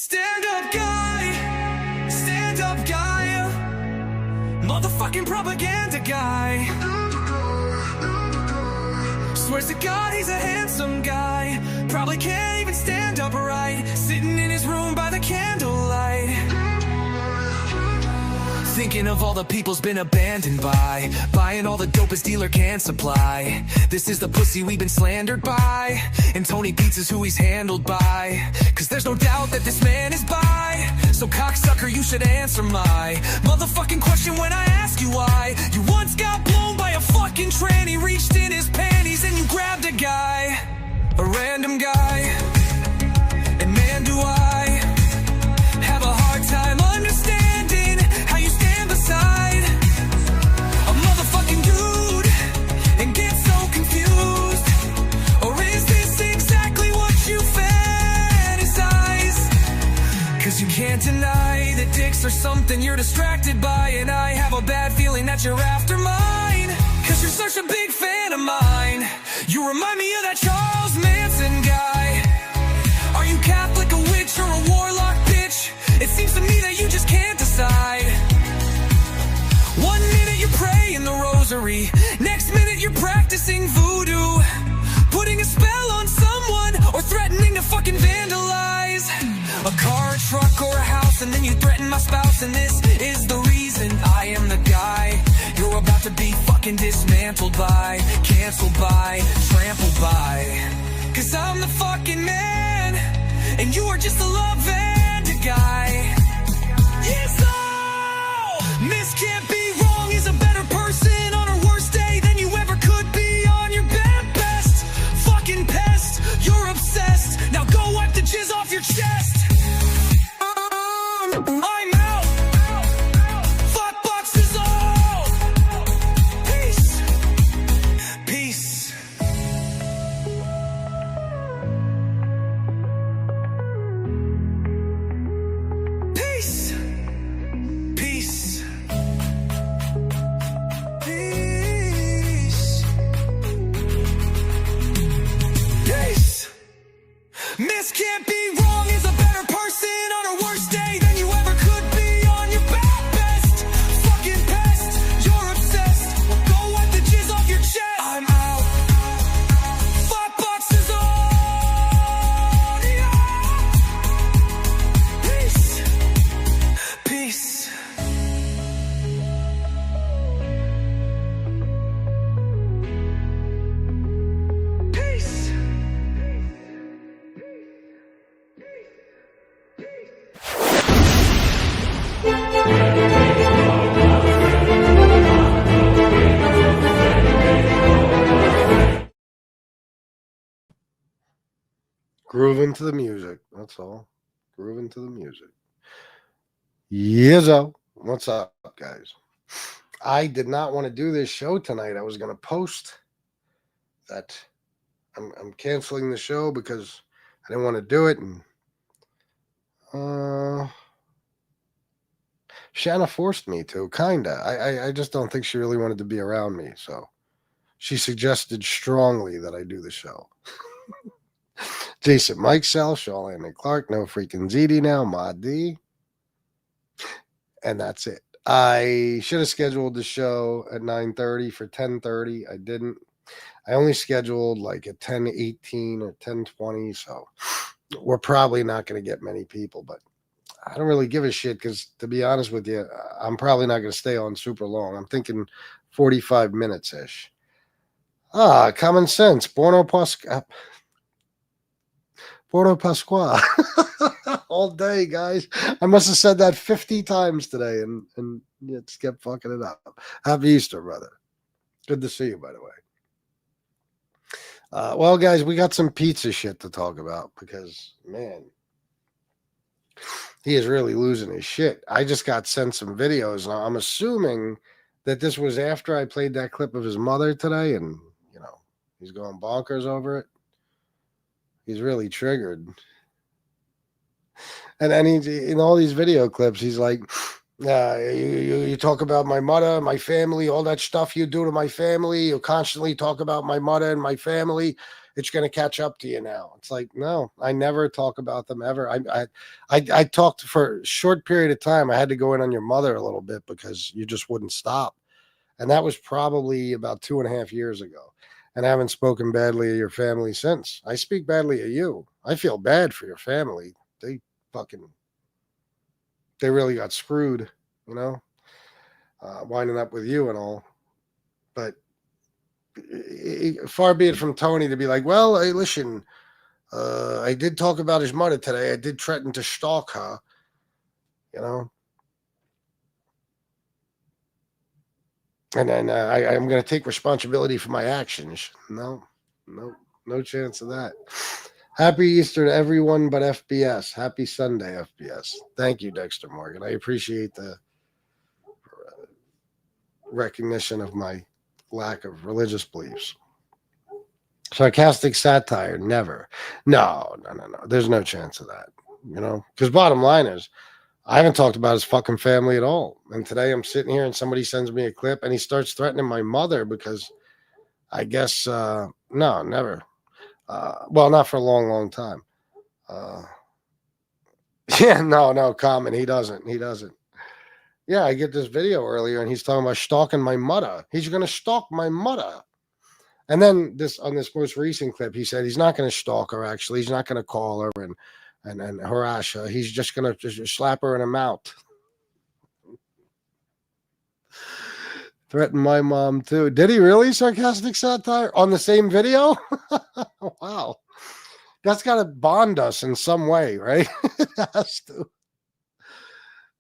Stand up guy, motherfucking propaganda guy. Swears to God he's a handsome guy, probably can't even stand upright, sitting in his room by the candlelight. Thinking of all the people's been abandoned by, buying all the dope his dealer can supply. This is the pussy we've been slandered by, and Tony Beats is who he's handled by. Cause there's no doubt that this man is bi. So cocksucker, you should answer my motherfucking question when I ask you why. You once got blown by a fucking tranny, reached in his panties and you grabbed a guy, a random guy. And man, do I have a hard time understanding how you stand beside a motherfucking dude and get so confused. Or is this exactly what you fantasize? Cause you can't deny that dicks are something you're distracted by, and I have a bad feeling that you're after mine. Cause you're such a big fan of mine. You remind me of that Charles Manson guy. Are you Catholic, a witch, or a warlock, bitch? It seems to me that you just can't decide. 1 minute you're praying the rosary, next minute you're practicing voodoo, putting a spell on someone or threatening to fucking vandalize a car, a truck, or a house, and then you threaten my spouse. And this is the reason I am the guy you're about to be fucking dismantled by, canceled by, trampled by. Cause I'm the fucking man, and you are just a love and a guy. Yizzo! Miss can't be wrong, is a better person on her worst day than you ever could be on your best. Fucking pest, you're obsessed. Now go wipe the jizz off your chest. I'm out. Fuck boxes all. Peace. Peace. Peace. Peace. Peace. Miss can't be wrong, is a better person on her worst day than you ever could be on your best. Fucking pest, you're obsessed. Well, go wipe the jizz off your chest. I'm out. Fuck boxes on. Yeah. Peace. Peace. Peace. Grooving to the music. That's all. Grooving to the music. Yizzo. What's up, guys? I did not want to do this show tonight. I was going to post that I'm canceling the show because I didn't want to do it. And Shanna forced me to, kinda. I just don't think she really wanted to be around me. So she suggested strongly that I do the show. Jason Mike Sell, Shawland and Clark, no freaking ZD now, Mod D. And that's it. I should have scheduled the show at 9:30 for 10:30. I didn't. I only scheduled like at 10:18 or 10:20. So we're probably not going to get many people, but I don't really give a shit because, to be honest with you, I'm probably not going to stay on super long. I'm thinking 45 minutes-ish. Common sense. Buono Pasqua. All day, guys. I must have said that 50 times today and just kept fucking it up. Happy Easter, brother. Good to see you, by the way. Well, guys, we got some pizza shit to talk about because, man, he is really losing his shit. I just got sent some videos. Now, I'm assuming that this was after I played that clip of his mother today, and, you know, he's going bonkers over it. He's really triggered. And he, in all these video clips, he's like, You talk about my mother, my family, all that stuff you do to my family. You constantly talk about my mother and my family. It's going to catch up to you now. It's like, no, I never talk about them ever. I talked for a short period of time. I had to go in on your mother a little bit because you just wouldn't stop. And that was probably about 2.5 years ago. And I haven't spoken badly of your family since. I speak badly of you. I feel bad for your family. They fucking, they really got screwed, you know, winding up with you and all. But far be it from Tony to be like, well, hey, listen, I did talk about his mother today. I did threaten to stalk her, you know. And then I'm going to take responsibility for my actions. No, no chance of that. Happy Easter to everyone but FBS. Happy Sunday, FBS. Thank you, Dexter Morgan. I appreciate the recognition of my lack of religious beliefs. Sarcastic satire, never. No. There's no chance of that, you know, because bottom line is, I haven't talked about his fucking family at all. And today I'm sitting here and somebody sends me a clip and he starts threatening my mother because I guess, no, never. Well, not for a long, long time. Yeah, no, Common. He doesn't. Yeah, I get this video earlier and he's talking about stalking my mother. He's going to stalk my mother. And then on this most recent clip, he said he's not going to stalk her, actually. He's not going to call her and harass her. He's just going to just slap her in the mouth. Threaten my mom too. Did he really? Sarcastic satire on the same video? Wow. That's got to bond us in some way, right? It has to.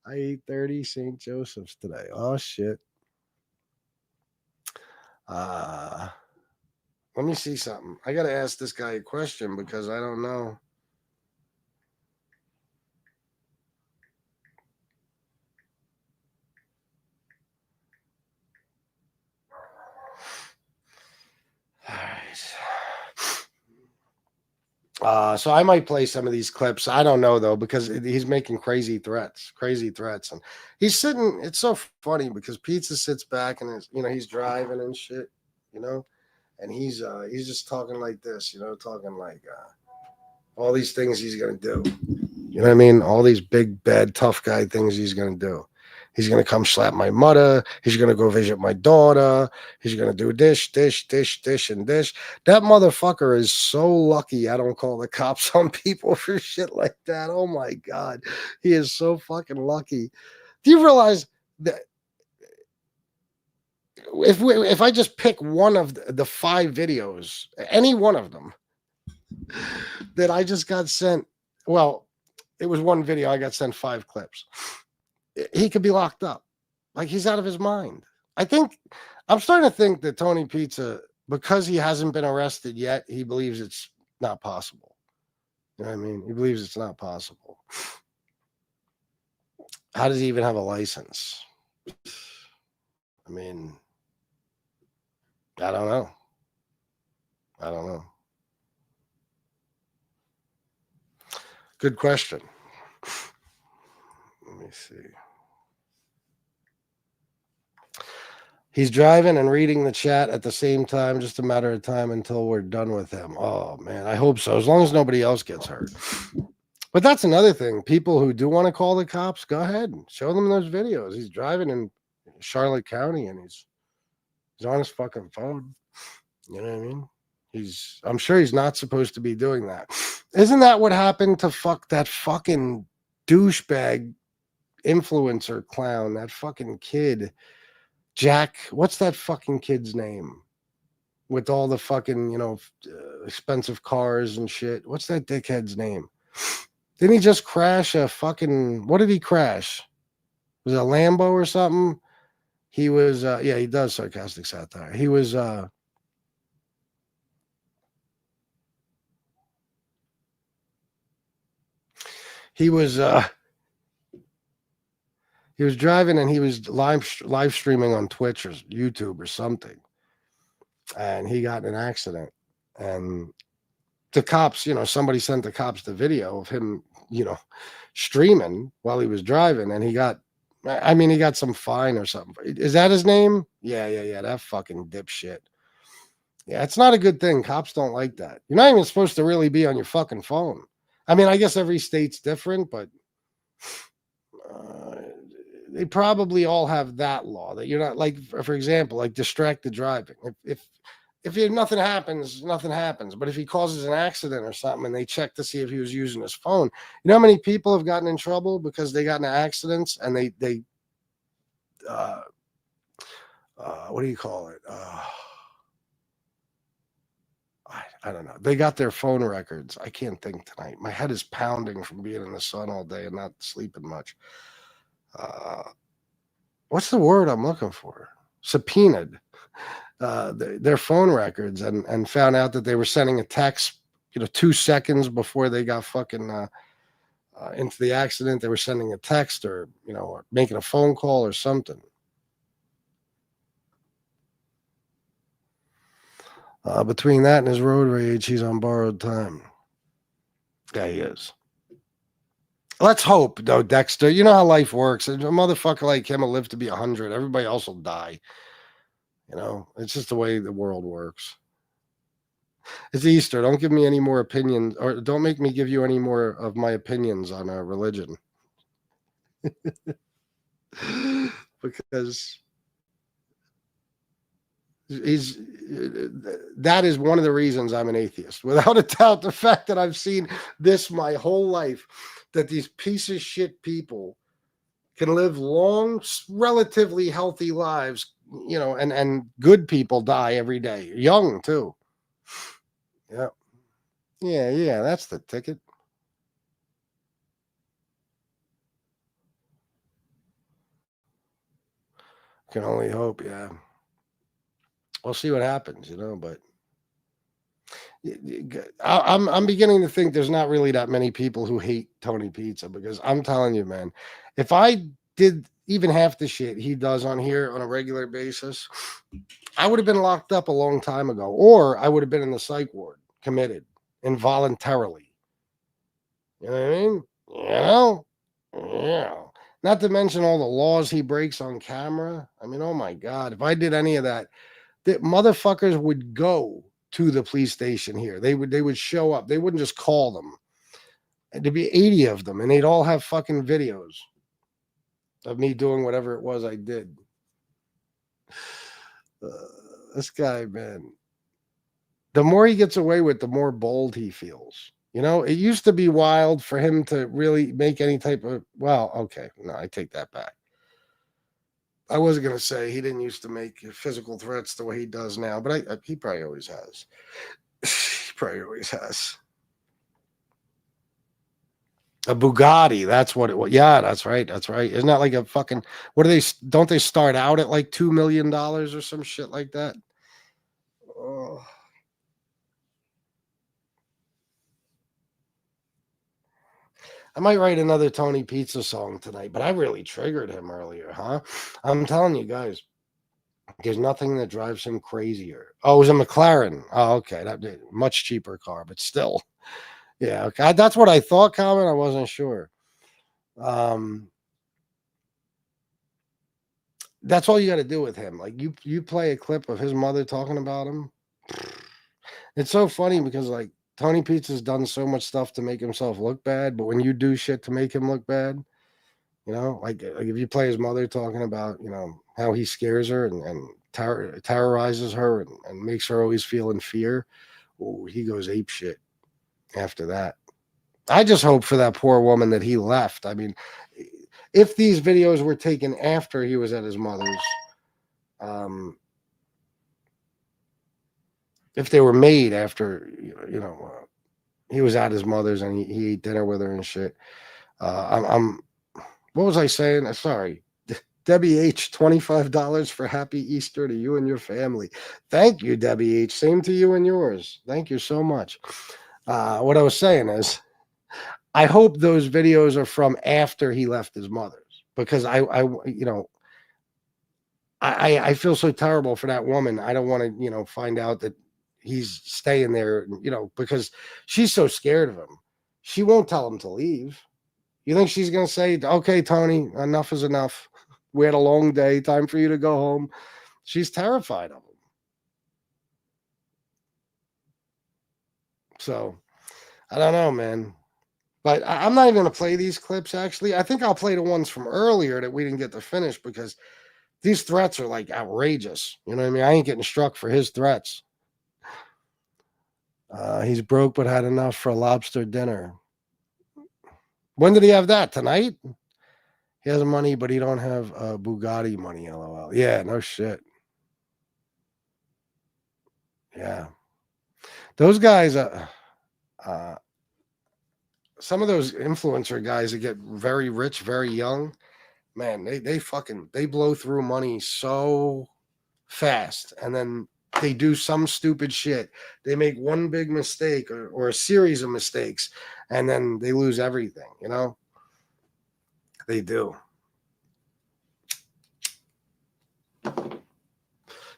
I ate 30 St. Joseph's today. Oh, shit. Let me see something. I got to ask this guy a question because I don't know. All right. So I might play some of these clips. I don't know though, because he's making crazy threats, and he's sitting. It's so funny because Pizza sits back and he's driving and shit, and he's just talking like this, talking like all these things he's gonna do. You know what I mean? All these big, bad, tough guy things he's gonna do. He's going to come slap my mother. He's going to go visit my daughter. He's going to do this, and this. That motherfucker is so lucky I don't call the cops on people for shit like that. Oh, my God. He is so fucking lucky. Do you realize that if I just pick one of the 5 videos, any one of them, that I just got sent, well, it was one video. I got sent 5 clips. He could be locked up. Like, he's out of his mind. I'm starting to think that Tony Pizza, because he hasn't been arrested yet, he believes it's not possible. You know what I mean? He believes it's not possible. How does he even have a license? I mean, I don't know. Good question. Let me see. He's driving and reading the chat at the same time, just a matter of time until we're done with him. Oh, man, I hope so, as long as nobody else gets hurt. But that's another thing. People who do want to call the cops, go ahead and show them those videos. He's driving in Charlotte County, and he's on his fucking phone. You know what I mean? I'm sure he's not supposed to be doing that. Isn't that what happened to that fucking douchebag influencer clown, that fucking kid? Jack, what's that fucking kid's name? With all the fucking, expensive cars and shit. What's that dickhead's name? Didn't he just crash a fucking, what did he crash? Was it a Lambo or something? He was, yeah, he does sarcastic satire. He was, driving and he was live streaming on Twitch or YouTube or something. And he got in an accident. And the cops, somebody sent the cops the video of him, streaming while he was driving. And he got I mean, he got some fine or something. Is that his name? Yeah. That fucking dipshit. Yeah, it's not a good thing. Cops don't like that. You're not even supposed to really be on your fucking phone. I mean, I guess every state's different, but uh, they probably all have that law that you're not, like, for example, like distracted driving. If nothing happens, nothing happens. But if he causes an accident or something and they check to see if he was using his phone, you know how many people have gotten in trouble because they got in accidents and they uh, what do you call it? I don't know. They got their phone records. I can't think tonight. My head is pounding from being in the sun all day and not sleeping much. What's the word I'm looking for? Subpoenaed their phone records and found out that they were sending a text, 2 seconds before they got fucking into the accident. They were sending a text or making a phone call or something. Between that and his road rage, he's on borrowed time. Yeah, he is. Let's hope, though, Dexter. You know how life works. A motherfucker like him will live to be 100. Everybody else will die. It's just the way the world works. It's Easter. Don't give me any more opinions, or don't make me give you any more of my opinions on religion. Because that is one of the reasons I'm an atheist. Without a doubt, the fact that I've seen this my whole life, that these piece of shit people can live long, relatively healthy lives, and good people die every day, young too. Yeah, that's the ticket. Can only hope. Yeah, we'll see what happens, but I'm beginning to think there's not really that many people who hate Tony Pizza, because I'm telling you, man, if I did even half the shit he does on here on a regular basis, I would have been locked up a long time ago, or I would have been in the psych ward, committed involuntarily. You know what I mean? Yeah. Not to mention all the laws he breaks on camera. I mean, oh my God, if I did any of that, the motherfuckers would go to the police station here. They would show up. They wouldn't just call them. And there'd be 80 of them, and they'd all have fucking videos of me doing whatever it was I did. This guy, man, the more he gets away with, the more bold he feels. It used to be wild for him to really make any type of, well, okay, no, I take that back. I was going to say he didn't used to make physical threats the way he does now, but he probably always has. He probably always has. A Bugatti, that's what it was. Yeah, that's right. Isn't that like a fucking, don't they start out at like $2 million or some shit like that? Oh. I might write another Tony Pizza song tonight, but I really triggered him earlier, huh? I'm telling you guys, there's nothing that drives him crazier. Oh, it was a McLaren. Oh, okay. That much cheaper car, but still. Yeah, okay. That's what I thought, Calvin. I wasn't sure. That's all you got to do with him. Like you play a clip of his mother talking about him. It's so funny because like Tony Pizza's done so much stuff to make himself look bad, but when you do shit to make him look bad, like if you play his mother talking about, how he scares her and terrorizes her and makes her always feel in fear, he goes ape shit after that. I just hope for that poor woman that he left. I mean, if these videos were taken after he was at his mother's, if they were made after, he was at his mother's and he ate dinner with her and shit. What was I saying? Sorry. Debbie H, $25 for Happy Easter to you and your family. Thank you, Debbie H. Same to you and yours. Thank you so much. What I was saying is, I hope those videos are from after he left his mother's, because I feel so terrible for that woman. I don't want to, find out that he's staying there, because she's so scared of him. She won't tell him to leave. You think she's going to say, okay, Tony, enough is enough. We had a long day. Time for you to go home. She's terrified of him. So, I don't know, man. But I'm not even going to play these clips, actually. I think I'll play the ones from earlier that we didn't get to finish because these threats are like outrageous. You know what I mean? I ain't getting struck for his threats. He's broke but had enough for a lobster dinner. When did he have that? Tonight? He has money, but he don't have Bugatti money, LOL. Yeah, no shit. Yeah. Those guys, some of those influencer guys that get very rich, very young, man, they blow through money so fast, and then they do some stupid shit. They make one big mistake or a series of mistakes, and then they lose everything, you know? They do.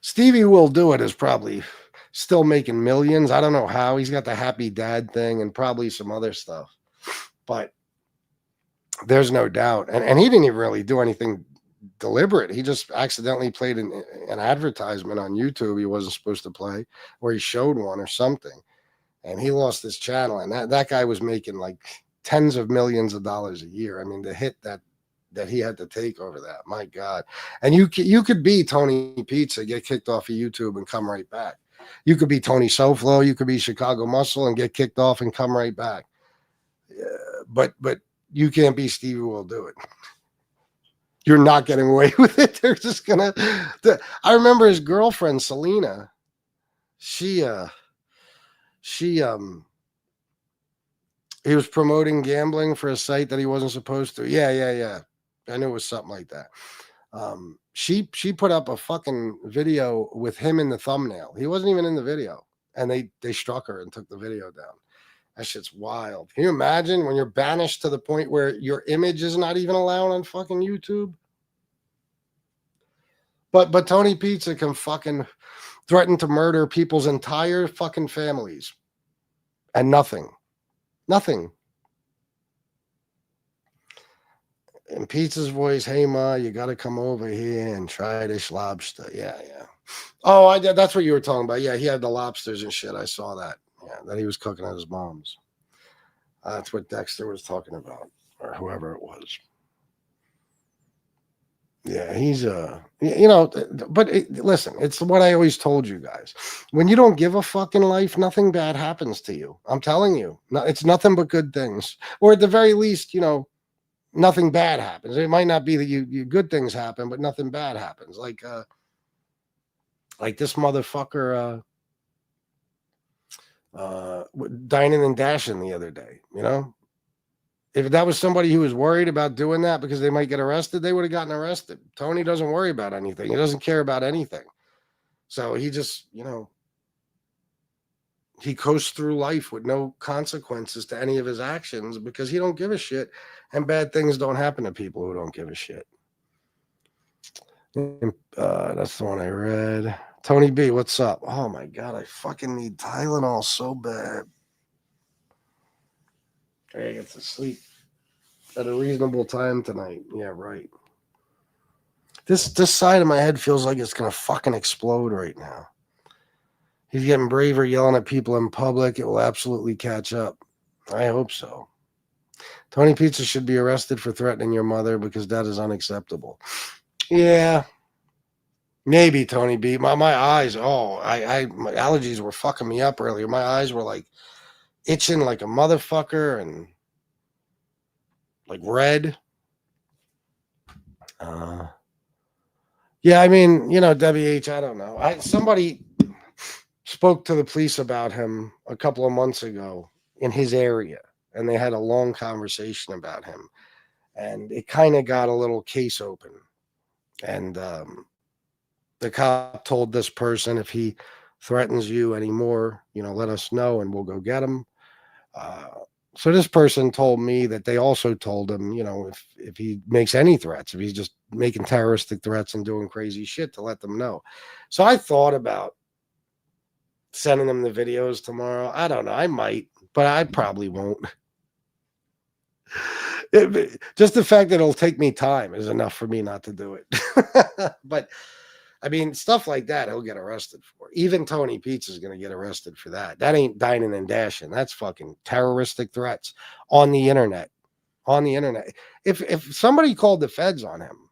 Stevie Will Do It is probably still making millions. I don't know how. He's got the happy dad thing and probably some other stuff. But there's no doubt. And he didn't even really do anything deliberate. He just accidentally played an advertisement on YouTube he wasn't supposed to play, or he showed one or something. And he lost his channel. And that guy was making like tens of millions of dollars a year. I mean, the hit that he had to take over that, my God. And you could be Tony Pizza, get kicked off of YouTube and come right back. You could be Tony SoFlo, you could be Chicago Muscle and get kicked off and come right back. But you can't be Stevie Will Do It. You're not getting away with it. They're just gonna. I remember his girlfriend Selena. He was promoting gambling for a site that he wasn't supposed to. Yeah. I knew it was something like that. She put up a fucking video with him in the thumbnail. He wasn't even in the video, and they struck her and took the video down. That shit's wild. Can you imagine when you're banished to the point where your image is not even allowed on fucking YouTube? But Tony Pizza can fucking threaten to murder people's entire fucking families. And nothing. In Pizza's voice, hey ma, you got to come over here and try this lobster. Yeah. Oh, that's what you were talking about. Yeah, he had the lobsters and shit. I saw that. Yeah, that he was cooking at his mom's. That's what Dexter was talking about, or whoever it was. Yeah, he's but listen, it's what I always told you guys. When you don't give a fuck in life, nothing bad happens to you. I'm telling you, it's nothing but good things, or at the very least, nothing bad happens. It might not be that you good things happen, but nothing bad happens. Like this motherfucker dining and dashing the other day. If that was somebody who was worried about doing that because they might get arrested, they would have gotten arrested. Tony doesn't worry about anything. He doesn't care about anything. So he just, he coasts through life with no consequences to any of his actions because he don't give a shit, and bad things don't happen to people who don't give a shit. That's the one I read. Tony B, what's up? Oh my God, I fucking need Tylenol so bad. I gotta get to sleep at a reasonable time tonight. Yeah, right. This side of my head feels like it's gonna fucking explode right now. He's getting braver, yelling at people in public. It will absolutely catch up. I hope so. Tony Pizza should be arrested for threatening your mother because that is unacceptable. Yeah. Maybe, Tony B. My eyes, my allergies were fucking me up earlier. My eyes were like itching like a motherfucker and like red. Yeah, I mean, WH, I don't know. Somebody spoke to the police about him a couple of months ago in his area, and they had a long conversation about him, and it kind of got a little case open. And the cop told this person, if he threatens you anymore, let us know and we'll go get him. So this person told me that they also told him, if he makes any threats, if he's just making terroristic threats and doing crazy shit, to let them know. So I thought about sending them the videos tomorrow. I don't know. I might, but I probably won't. Just the fact that it'll take me time is enough for me not to do it. But I mean, stuff like that, he'll get arrested for. Even Tony Pizza is going to get arrested for that. That ain't dining and dashing. That's fucking terroristic threats on the internet. On the internet. If somebody called the feds on him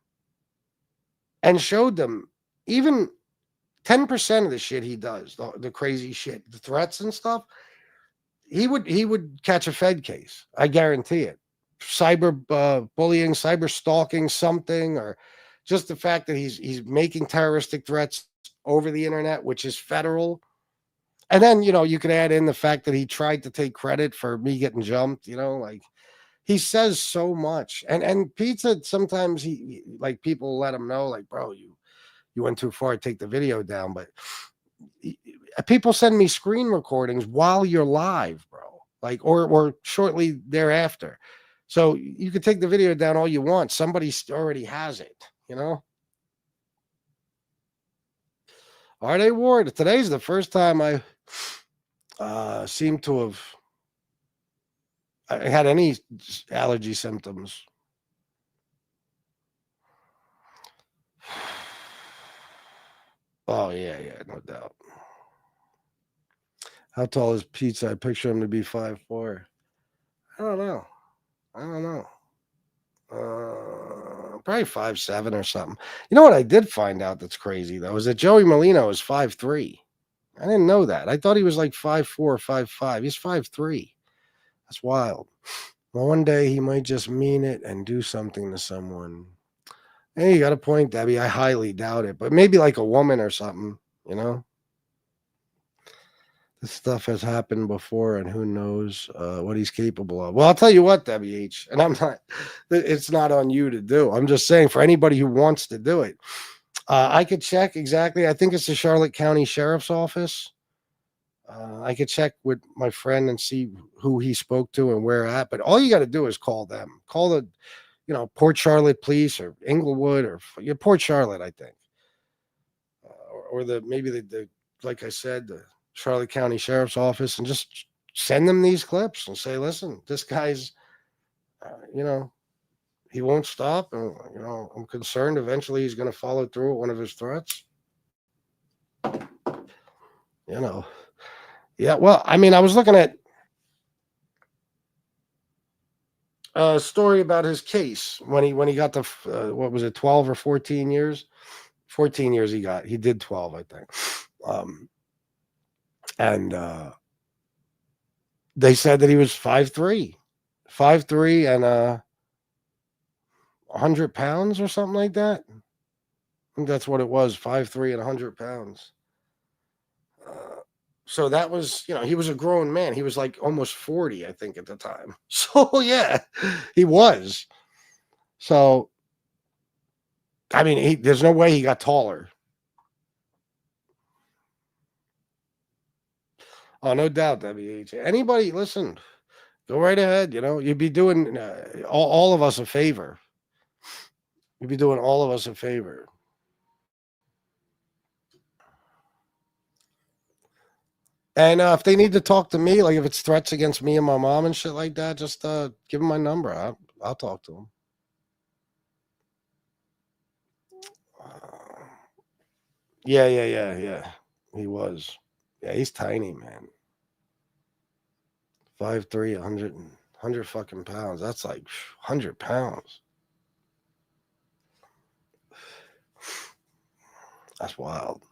and showed them even 10% of the shit he does, the crazy shit, the threats and stuff, he would catch a Fed case. I guarantee it. Cyber bullying, cyber stalking, something, or just the fact that he's making terroristic threats over the internet, which is federal. And then, you could add in the fact that he tried to take credit for me getting jumped, like he says so much. And Pizza, sometimes he like people let him know, like, bro, you went too far, take the video down. But people send me screen recordings while you're live, bro, like, or shortly thereafter. So you could take the video down all you want. Somebody already has it, R.A. Ward, today's the first time I seem to have had any allergy symptoms. Oh, yeah, no doubt. How tall is Pizza? I picture him to be 5'4". I don't know. Probably 5'7" or something. You know what I did find out that's crazy, though, is that Joey Molino is 5'3". I didn't know that. I thought he was like 5'4" or 5'5". He's 5'3". That's wild. Well, one day he might just mean it and do something to someone. Hey, you got a point, Debbie. I highly doubt it, but maybe like a woman or something, This stuff has happened before, and who knows what he's capable of. Well, I'll tell you what, Debbie H., and it's not on you to do. I'm just saying for anybody who wants to do it. I could check exactly. I think it's the Charlotte County Sheriff's Office. I could check with my friend and see who he spoke to and where at. But all you got to do is call them. Call the, Port Charlotte Police or Inglewood or Port Charlotte, I think, or maybe the like I said, the Charlotte County Sheriff's Office, and just send them these clips and say, listen, this guy's, he won't stop. And, I'm concerned eventually he's going to follow through with one of his threats. Yeah, well, I mean, I was looking at a story about his case when he got the, what was it, 12 or 14 years? 14 years he got. He did 12, I think. And they said that he was 5'3", and 100 pounds or something like that. I think that's what it was, 5'3" and 100 pounds. So that was, he was a grown man. He was like almost 40, I think, at the time. So, yeah, he was. So, I mean, there's no way he got taller. Oh, no doubt, WH. Anybody, listen, go right ahead. You'd be doing all of us a favor. You'd be doing all of us a favor. And if they need to talk to me, like if it's threats against me and my mom and shit like that, just give them my number. I'll talk to them. Yeah. He was. Yeah, he's tiny, man. 5'3", 100 fucking pounds. That's like 100 pounds. That's wild.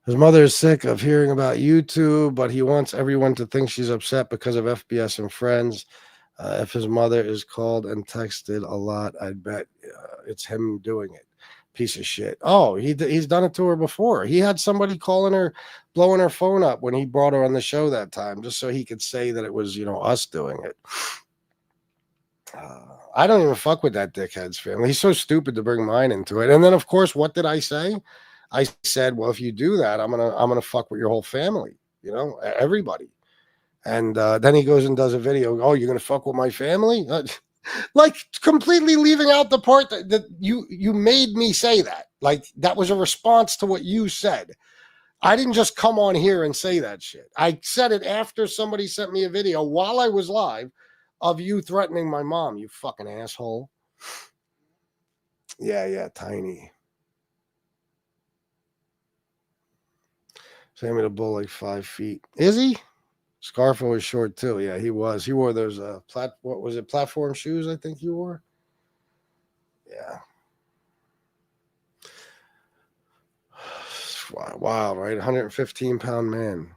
His mother is sick of hearing about YouTube, but he wants everyone to think she's upset because of FBS and Friends. If his mother is called and texted a lot, I'd bet it's him doing it. Piece of shit. Oh, he's done it to her before. He had somebody calling her, blowing her phone up when he brought her on the show that time, just so he could say that it was, us doing it. I don't even fuck with that dickhead's family. He's so stupid to bring mine into it. And then, of course, what did I say? I said, well, if you do that, I'm gonna fuck with your whole family, everybody. And then he goes and does a video. Oh, you're gonna fuck with my family? Like completely leaving out the part that you made me say that. Like that was a response to what you said. I didn't just come on here and say that shit. I said it after somebody sent me a video while I was live of you threatening my mom, you fucking asshole. Yeah, tiny. Sammy the Bull, like 5 feet. Is he? Scarfo was short too. Yeah, he was. He wore those what was it, platform shoes, I think he wore. Yeah. Wow, right? 115-pound man.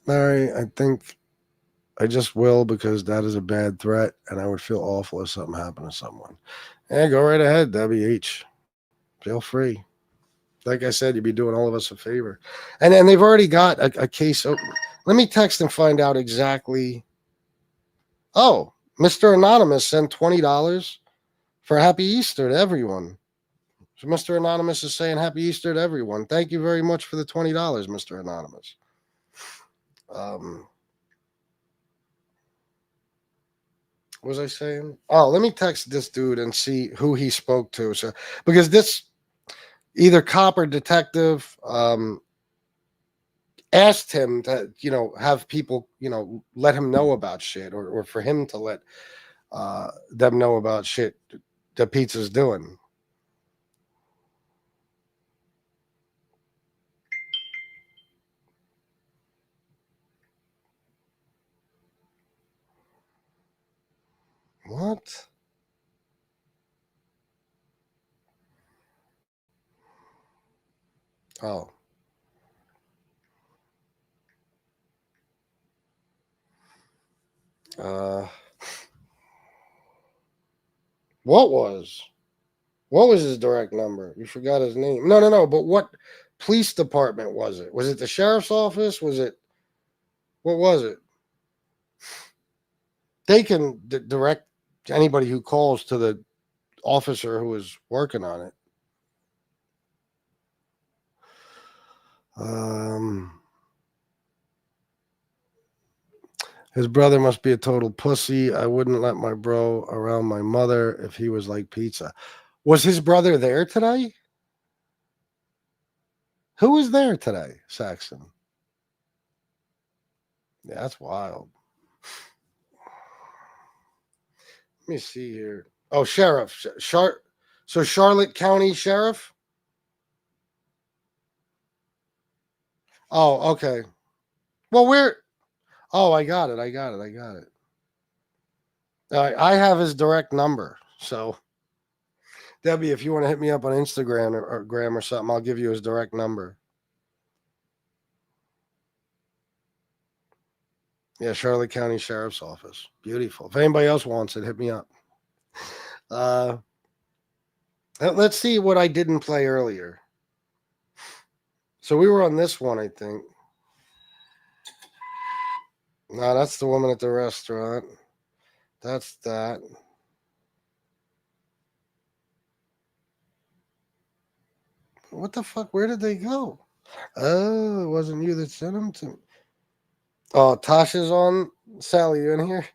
Larry, I think I just will, because that is a bad threat, and I would feel awful if something happened to someone. Yeah, go right ahead, WH. Feel free. Like I said, you'd be doing all of us a favor. And they've already got a case open. Let me text and find out exactly. Oh, Mr. Anonymous sent $20 for Happy Easter to everyone. So Mr. Anonymous is saying Happy Easter to everyone. Thank you very much for the $20, Mr. Anonymous. What was I saying? Oh, let me text this dude and see who he spoke to. So, because this either cop or detective asked him to, have people, let him know about shit, or for him to let them know about shit that Pizza's doing. What? Oh. What was his direct number? You forgot his name. No. But what police department was it? Was it the sheriff's office? What was it? They can direct anybody who calls to the officer who is working on it. His brother must be a total pussy. I wouldn't let my bro around my mother if he was like Pizza. Was his brother there today? Who was there today, Saxon? Yeah, that's wild. Let me see here. Oh, sheriff. So Charlotte County Sheriff? Oh, okay. Well, I got it. I have his direct number. So, Debbie, if you want to hit me up on Instagram or Gram or something, I'll give you his direct number. Yeah, Charlotte County Sheriff's Office. Beautiful. If anybody else wants it, hit me up. Let's see what I didn't play earlier. So we were on this one, I think. No, that's the woman at the restaurant. That's that. What the fuck? Where did they go? Oh, it wasn't you that sent them to me. Oh, Tasha's on. Sally, you in here?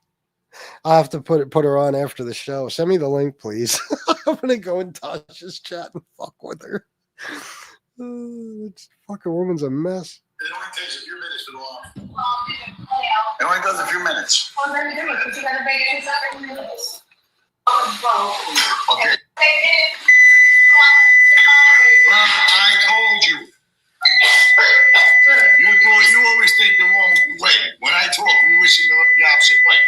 I'll have to put her on after the show. Send me the link, please. I'm gonna go in Tasha's chat and fuck with her. This fucking woman's a mess. It only takes a few minutes to go off. It only does a few minutes. Well, then do it, because you gotta make it 7 minutes. Okay. I told you. You always think the wrong way. When I talk, you listen the opposite way.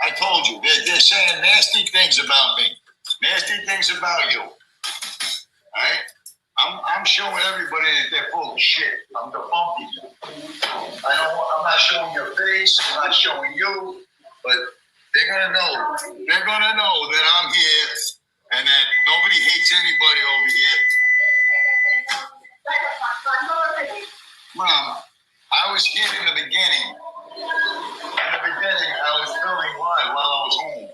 I told you. They're saying nasty things about me. Nasty things about you. All right? I'm showing everybody that they're full of shit. I'm debunking you. I'm not showing your face. I'm not showing you. But they're gonna know. They're gonna know that I'm here and that nobody hates anybody over here. Mom, I was here in the beginning. In the beginning, I was filming live while I was home.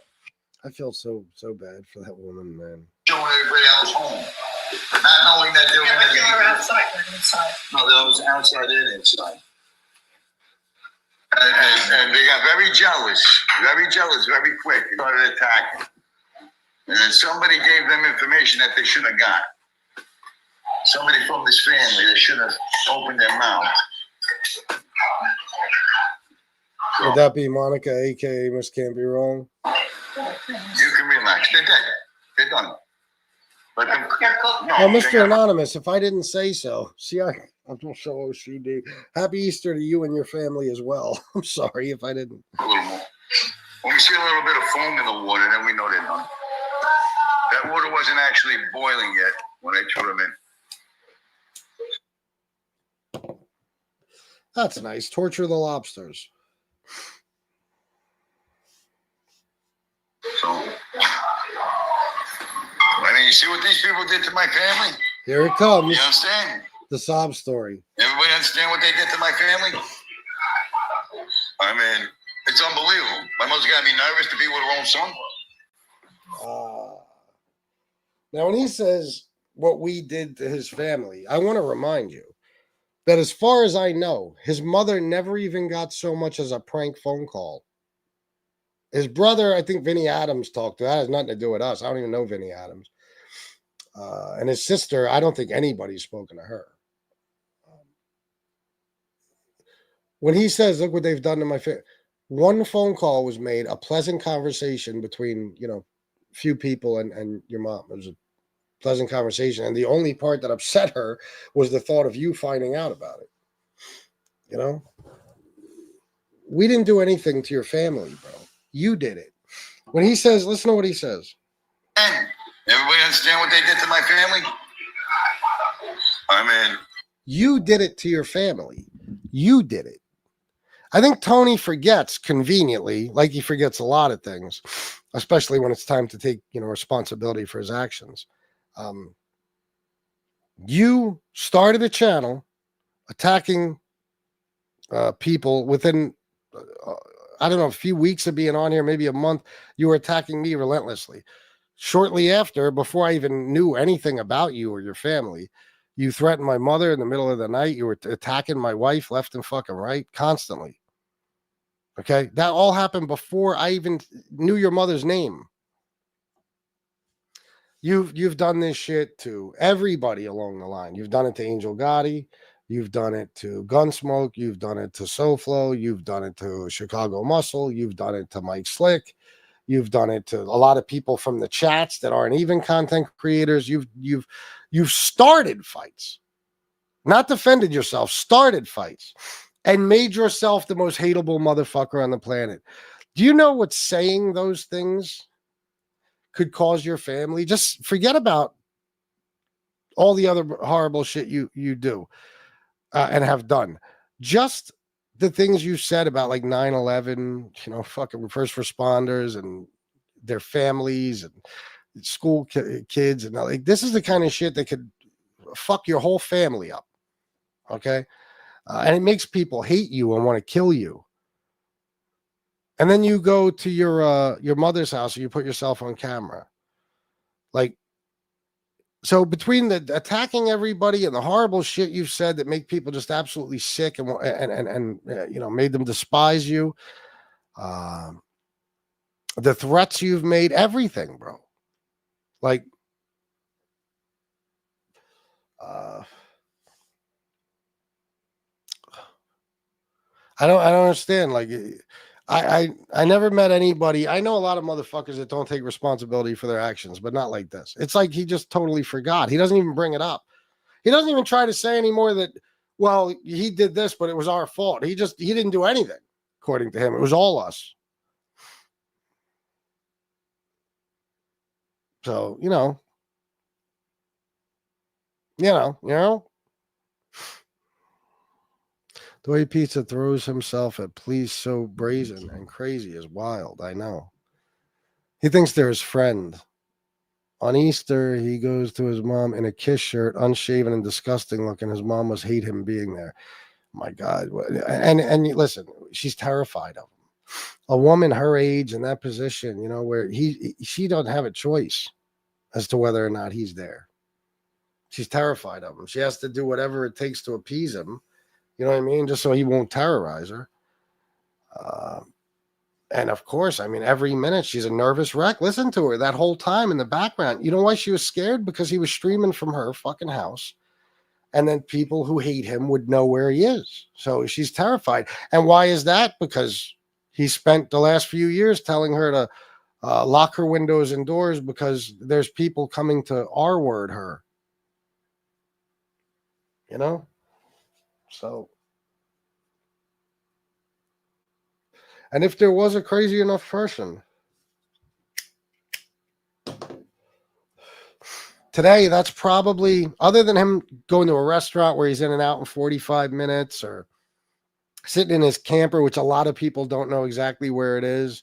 I feel so bad for that woman, man. Showing everybody else home. Not knowing that they were going to be outside. No, they was outside and inside. And they got very jealous, very quick. They started attacking. And then somebody gave them information that they shouldn't have got. Somebody from this family that should have opened their mouth. Would that be Monica, aka Miss Can't Be Wrong? You can relax. They're dead. They're done. Let them. Oh, Mr. Anonymous, if I didn't say so. See, I'm so OCD. Happy Easter to you and your family as well. I'm sorry if I didn't. A little more. When we see a little bit of foam in the water, then we know they're done. That water wasn't actually boiling yet when I threw them in. That's nice. Torture the lobsters. So, I mean, you see what these people did to my family? Here it comes. You understand? The sob story. Everybody understand what they did to my family? I mean, it's unbelievable. My mother's got to be nervous to be with her own son. Now, when he says what we did to his family, I want to remind you that as far as I know, his mother never even got so much as a prank phone call. His brother, I think Vinny Adams talked to. That has nothing to do with us. I don't even know Vinny Adams. And his sister, I don't think anybody's spoken to her. When he says, look what they've done to my family, one phone call was made, a pleasant conversation between, few people and your mom. It was a pleasant conversation. And the only part that upset her was the thought of you finding out about it. We didn't do anything to your family, bro. You did it. When he says, listen to what he says. Everybody understand what they did to my family? I mean, you did it to your family. You did it. I think Tony forgets conveniently, like he forgets a lot of things, especially when it's time to take, responsibility for his actions. You started a channel attacking people within, I don't know, a few weeks of being on here, maybe a month. You were attacking me relentlessly. Shortly after, before I even knew anything about you or your family, you threatened my mother in the middle of the night. You were attacking my wife left and fucking right constantly. Okay, that all happened before I even knew your mother's name. You've done this shit to everybody along the line. You've done it to Angel Gotti. You've done it to Gunsmoke. You've done it to SoFlo. You've done it to Chicago Muscle. You've done it to Mike Slick. You've done it to a lot of people from the chats that aren't even content creators. You've started fights, not defended yourself, started fights, and made yourself the most hateable motherfucker on the planet. Do you know what saying those things could cause your family? Just forget about all the other horrible shit you do and have done. Just the things you said about like 9/11, fucking first responders and their families and school kids. And like, this is the kind of shit that could fuck your whole family up. Okay. And it makes people hate you and want to kill you. And then you go to your mother's house and you put yourself on camera. Like, so between the attacking everybody and the horrible shit you've said that make people just absolutely sick and made them despise you, the threats you've made, everything, bro. Like, I don't understand. Like, I never met anybody. I know a lot of motherfuckers that don't take responsibility for their actions, but not like this. It's like he just totally forgot. He doesn't even bring it up. He doesn't even try to say anymore that, well, he did this, but it was our fault. He didn't do anything, according to him. It was all us. So, the way Pizza throws himself at please so brazen and crazy is wild. I know. He thinks they're his friend. On Easter, he goes to his mom in a Kiss shirt, unshaven and disgusting looking. His mom must hate him being there. My God. And listen, she's terrified of him. A woman her age in that position, where she doesn't have a choice as to whether or not he's there. She's terrified of him. She has to do whatever it takes to appease him. You know what I mean? Just so he won't terrorize her. And of course, I mean, every minute she's a nervous wreck. Listen to her that whole time in the background. You know why she was scared? Because he was streaming from her fucking house. And then people who hate him would know where he is. So she's terrified. And why is that? Because he spent the last few years telling her to lock her windows and doors because there's people coming to R-word her. You know? So, and if there was a crazy enough person, today, that's probably, other than him going to a restaurant where he's in and out in 45 minutes or sitting in his camper, which a lot of people don't know exactly where it is.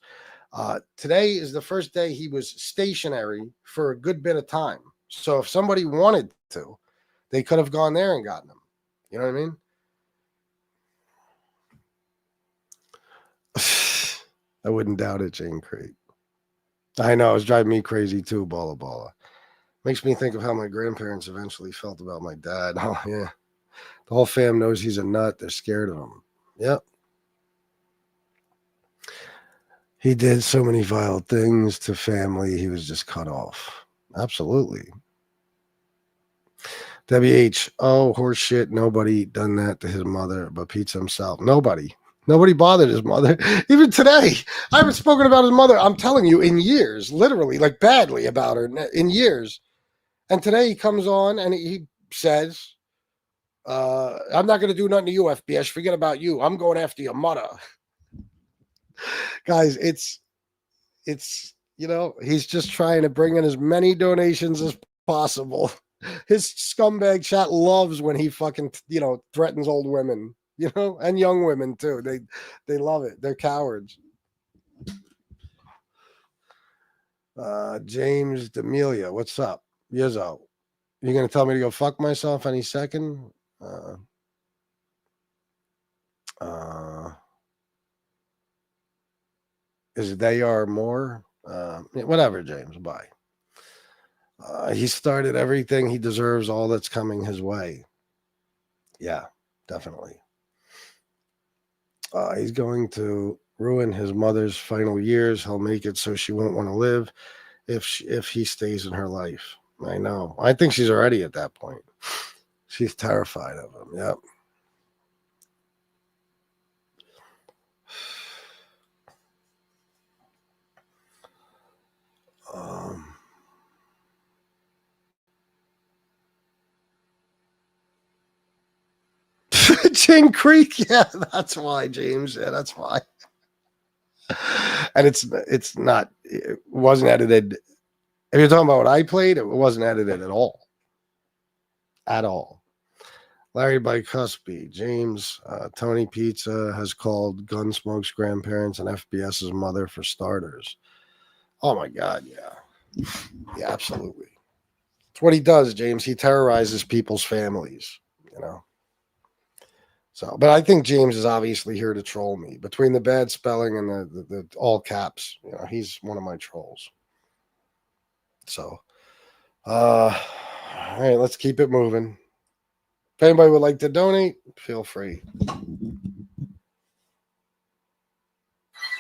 Today is the first day he was stationary for a good bit of time. So if somebody wanted to, they could have gone there and gotten him. You know what I mean? I wouldn't doubt it, Jane Creek. I know, it's driving me crazy too, Bala Bala. Makes me think of how my grandparents eventually felt about my dad. Oh, yeah. The whole fam knows he's a nut. They're scared of him. Yep. He did so many vile things to family. He was just cut off. Absolutely. WH, oh, horse shit. Nobody done that to his mother but Pizza himself. Nobody bothered his mother. Even today, I haven't spoken about his mother, I'm telling you, in years, literally, like badly about her in years. And today he comes on and he says, I'm not going to do nothing to you, FBS. Forget about you. I'm going after your mother. Guys, it's, he's just trying to bring in as many donations as possible. His scumbag chat loves when he fucking, threatens old women, and young women too. They love it. They're cowards. James D'Amelia, what's up? Yizzo, you going to tell me to go fuck myself any second? Is they are more? Whatever, James. Bye. He started everything. He deserves all that's coming his way. Yeah, definitely. He's going to ruin his mother's final years. He'll make it so she won't want to live if he stays in her life. I know. I think she's already at that point. She's terrified of him. Yep. Chin Creek, yeah, that's why, James. Yeah, that's why. And it wasn't edited. If you're talking about what I played, it wasn't edited at all. At all. Larry Bicuspy, James, Tony Pizza has called Gunsmoke's grandparents and FBS's mother for starters. Oh my God, yeah. Yeah, absolutely. It's what he does, James. He terrorizes people's families, So, but I think James is obviously here to troll me. Between the bad spelling and the all caps, he's one of my trolls. So, all right, let's keep it moving. If anybody would like to donate, feel free.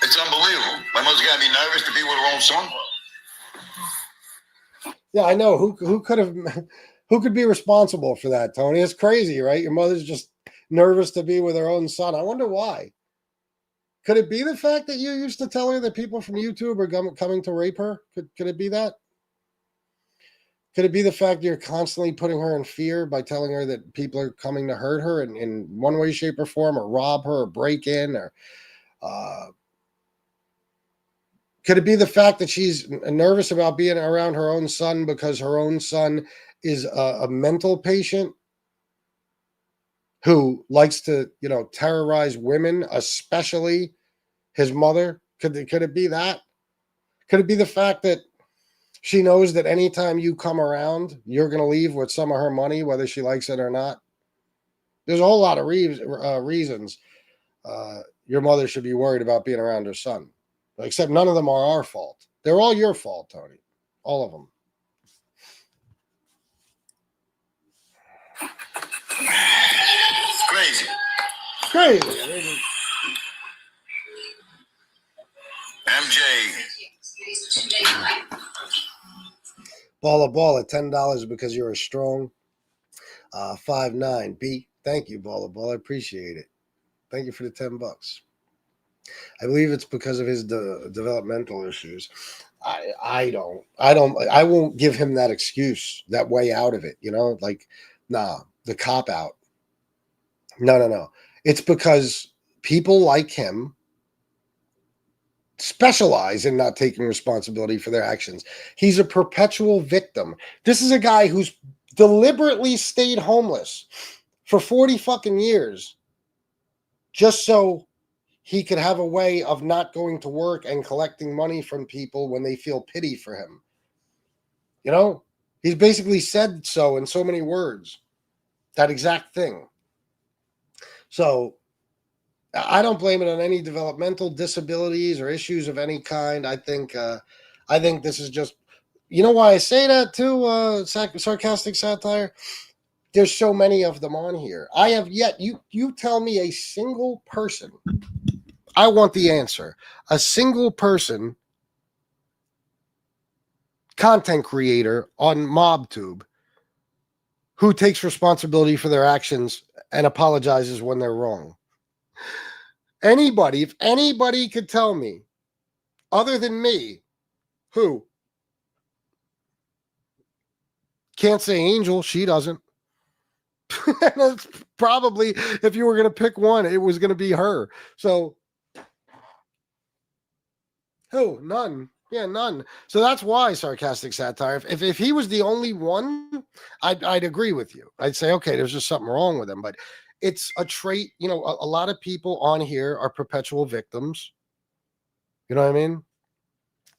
It's unbelievable. My mother's got to be nervous to be with her own son. Yeah, I know. Who could be responsible for that, Tony? It's crazy, right? Your mother's just nervous to be with her own son. I wonder why. Could it be the fact that you used to tell her that people from YouTube are coming to rape her? Could it be that? Could it be the fact you're constantly putting her in fear by telling her that people are coming to hurt her in one way, shape, or form, or rob her, or break in, or could it be the fact that she's nervous about being around her own son because her own son is a mental patient who likes to, terrorize women, especially his mother? Could it be that? Could it be the fact that she knows that anytime you come around, you're going to leave with some of her money, whether she likes it or not? There's a whole lot of reasons your mother should be worried about being around her son. Except none of them are our fault. They're all your fault, Tony. All of them. It's crazy. Crazy. MJ. Balla, $10 because you're a strong 5'9". B. Thank you, Balla. I appreciate it. Thank you for the $10. I believe it's because of his developmental issues. I won't give him that excuse, that way out of it. Like, nah, the cop out. No. It's because people like him specialize in not taking responsibility for their actions. He's a perpetual victim. This is a guy who's deliberately stayed homeless for 40 fucking years just so he could have a way of not going to work and collecting money from people when they feel pity for him. He's basically said so in so many words, that exact thing. So I don't blame it on any developmental disabilities or issues of any kind. I think this is just, why I say that too, sarcastic satire? There's so many of them on here. I have yet, you tell me a single person, I want the answer, a single person, content creator on MobTube, who takes responsibility for their actions and apologizes when they're wrong. Anybody, if anybody could tell me, other than me, who? Can't say Angel, she doesn't. That's probably, if you were going to pick one, it was going to be her. So, who? None. Yeah, none. So that's why sarcastic satire. If he was the only one, I'd agree with you. I'd say, okay, there's just something wrong with him. But it's a trait. A lot of people on here are perpetual victims. You know what I mean?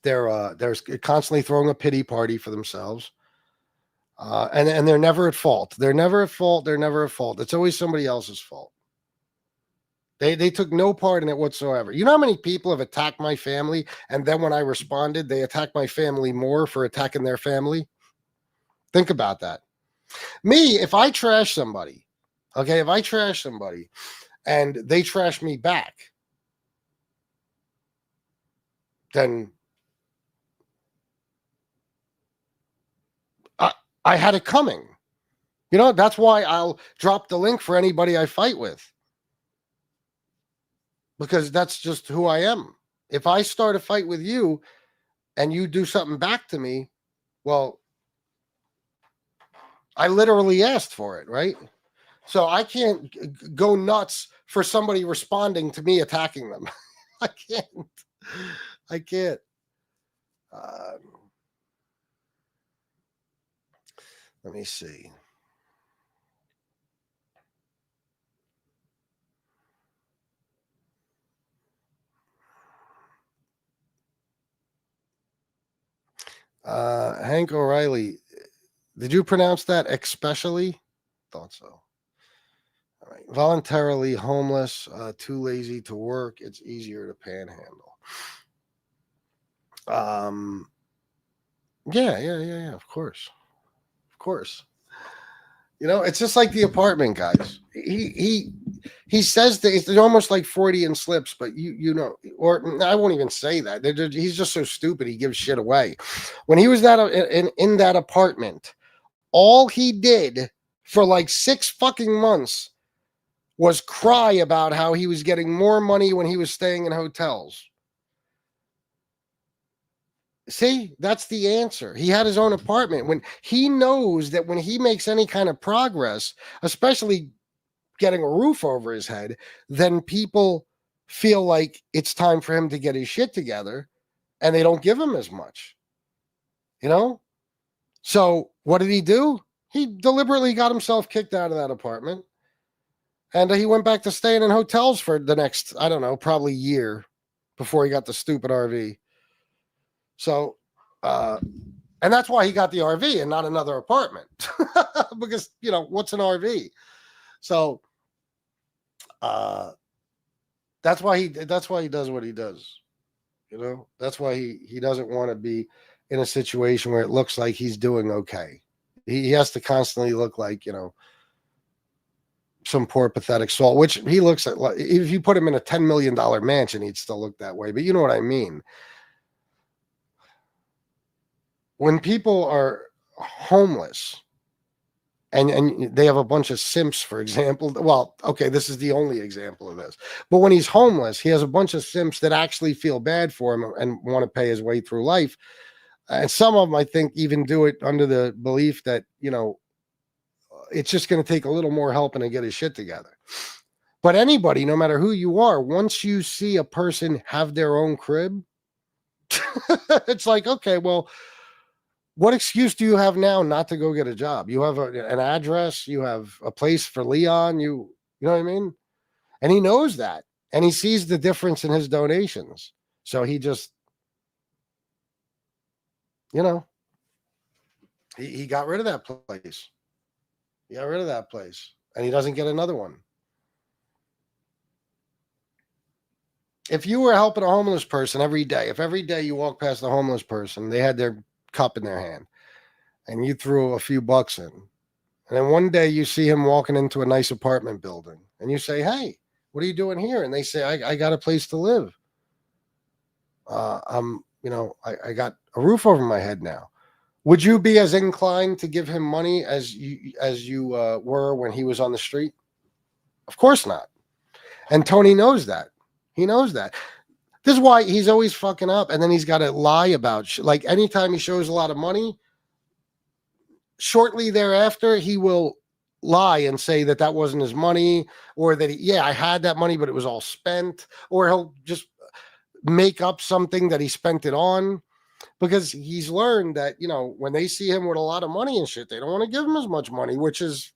They're constantly throwing a pity party for themselves. And they're never at fault. They're never at fault. It's always somebody else's fault. They took no part in it whatsoever. You know how many people have attacked my family, and then when I responded, they attacked my family more for attacking their family? Think about that. Me, if I trash somebody, and they trash me back, then I had it coming. That's why I'll drop the link for anybody I fight with. Because that's just who I am. If I start a fight with you and you do something back to me, well, I literally asked for it, right? So I can't go nuts for somebody responding to me attacking them. I can't. Let me see. Hank O'Reilly, did you pronounce that especially? Thought so. All right. Voluntarily homeless, too lazy to work. It's easier to panhandle. Yeah. Of course. It's just like the apartment guys. He says that it's almost like Freudian slips, but or I won't even say that. He's just so stupid. He gives shit away. When he was in that apartment, all he did for like 6 fucking months was cry about how he was getting more money when he was staying in hotels. See, that's the answer. He had his own apartment. When he knows that when he makes any kind of progress, especially getting a roof over his head, then people feel like it's time for him to get his shit together, and they don't give him as much. So what did he do? He deliberately got himself kicked out of that apartment, and he went back to staying in hotels for the next, I don't know, probably year before he got the stupid RV. So, and that's why he got the RV and not another apartment, because what's an RV? So, that's why he does what he does. That's why he doesn't want to be in a situation where it looks like he's doing okay. He has to constantly look like, some poor pathetic soul, which he looks at. Like, if you put him in a $10 million mansion, he'd still look that way. But you know what I mean? When people are homeless and they have a bunch of simps, for example. Well, okay, this is the only example of this. But when he's homeless, he has a bunch of simps that actually feel bad for him and want to pay his way through life. And some of them, I think, even do it under the belief that, you know, it's just going to take a little more helping to get his shit together. But anybody, no matter who you are, once you see a person have their own crib, it's like, okay, well, what excuse do you have now not to go get a job? You have an address, you have a place for Leon, you know what I mean? And he knows that. And he sees the difference in his donations. So he just, you know, he got rid of that place. He got rid of that place. And he doesn't get another one. If you were helping a homeless person every day, if every day you walk past a homeless person, they had their cup in their hand, and you threw a few bucks in, and then one day you see him walking into a nice apartment building, and you say, "Hey, what are you doing here?" And they say, I got a place to live. I got a roof over my head now. Would you be as inclined to give him money as you were when he was on the street? Of course not. And Tony knows that. He knows that. This is why he's always fucking up, and then he's got to lie about shit. Like anytime he shows a lot of money, shortly thereafter he will lie and say that wasn't his money, or that I had that money but it was all spent, or he'll just make up something that he spent it on, because he's learned that, you know, when they see him with a lot of money and shit, they don't want to give him as much money, which is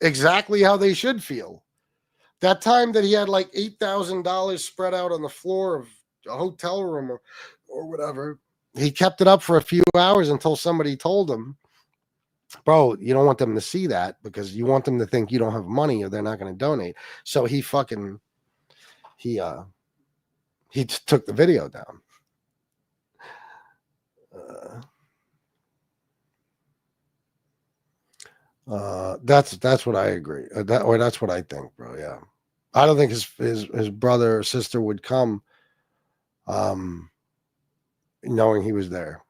exactly how they should feel. That time that he had like $8,000 spread out on the floor of a hotel room or whatever, he kept it up for a few hours until somebody told him, bro, you don't want them to see that, because you want them to think you don't have money or they're not going to donate. So he took the video down. That's what I agree. That's what I think, bro. Yeah. I don't think his brother or sister would come, knowing he was there.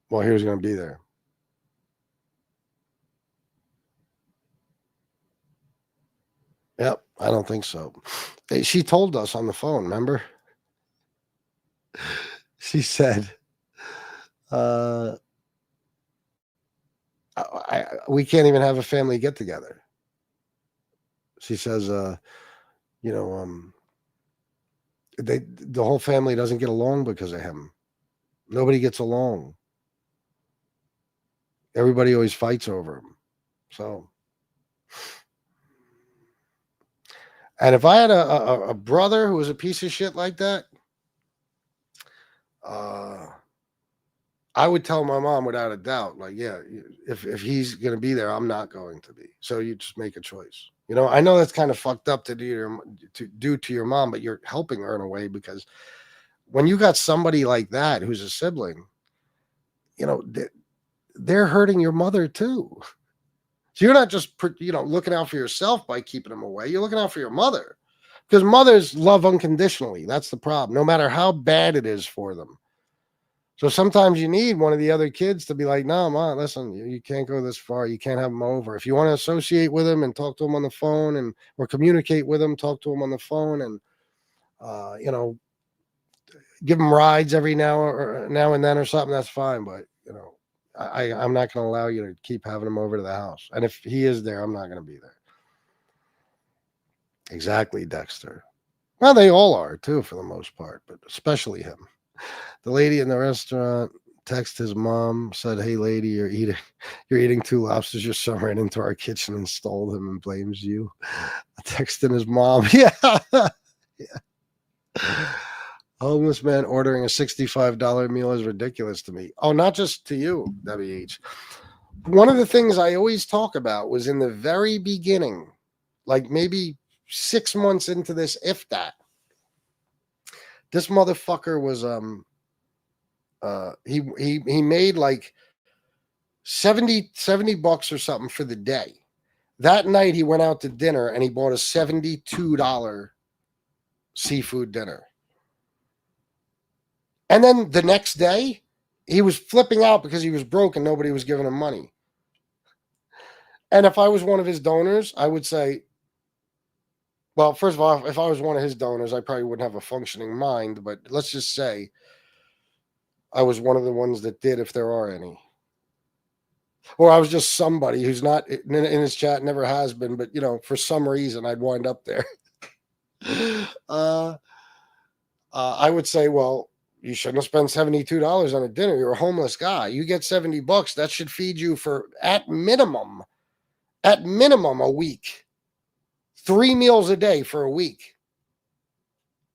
Well, he was going to be there. Yep, I don't think so. She told us on the phone, remember? She said, we can't even have a family get together. She says, the whole family doesn't get along because of him. Nobody gets along. Everybody always fights over him. So, and if I had a brother who was a piece of shit like that, I would tell my mom without a doubt, like, yeah, if he's going to be there, I'm not going to be. So you just make a choice. You know, I know that's kind of fucked up to do to your mom, but you're helping her in a way, because when you got somebody like that who's a sibling, you know, they're hurting your mother too. So you're not just, looking out for yourself by keeping them away. You're looking out for your mother, because mothers love unconditionally. That's the problem, no matter how bad it is for them. So sometimes you need one of the other kids to be like, no, Mom, listen, you can't go this far. You can't have him over. If you want to associate with him and talk to him on the phone or communicate with him, talk to him on the phone and, give him rides every now and then or something, that's fine. But, I'm not going to allow you to keep having him over to the house. And if he is there, I'm not going to be there. Exactly, Dexter. Well, they all are too, for the most part, but especially him. The lady in the restaurant texted his mom, said, "Hey, lady, you're eating 2 lobsters. Your son ran into our kitchen and stole them and blames you." Texting his mom. Yeah. Homeless man ordering a $65 meal is ridiculous to me. Oh, not just to you, WH. One of the things I always talk about was in the very beginning, like maybe 6 months into this, if that. This motherfucker was he made like 70 bucks or something for the day. That night he went out to dinner and he bought a $72 seafood dinner. And then the next day He was flipping out because he was broke and nobody was giving him money. And if I was one of his donors, I would say, well, first of all, if I was one of his donors, I probably wouldn't have a functioning mind. But let's just say I was one of the ones that did, if there are any. Or I was just somebody who's not in his chat, never has been, but, you know, for some reason I'd wind up there. I would say, well, you shouldn't have spent $72 on a dinner. You're a homeless guy. You get $70. That should feed you for, at minimum, a week. 3 meals a day for a week.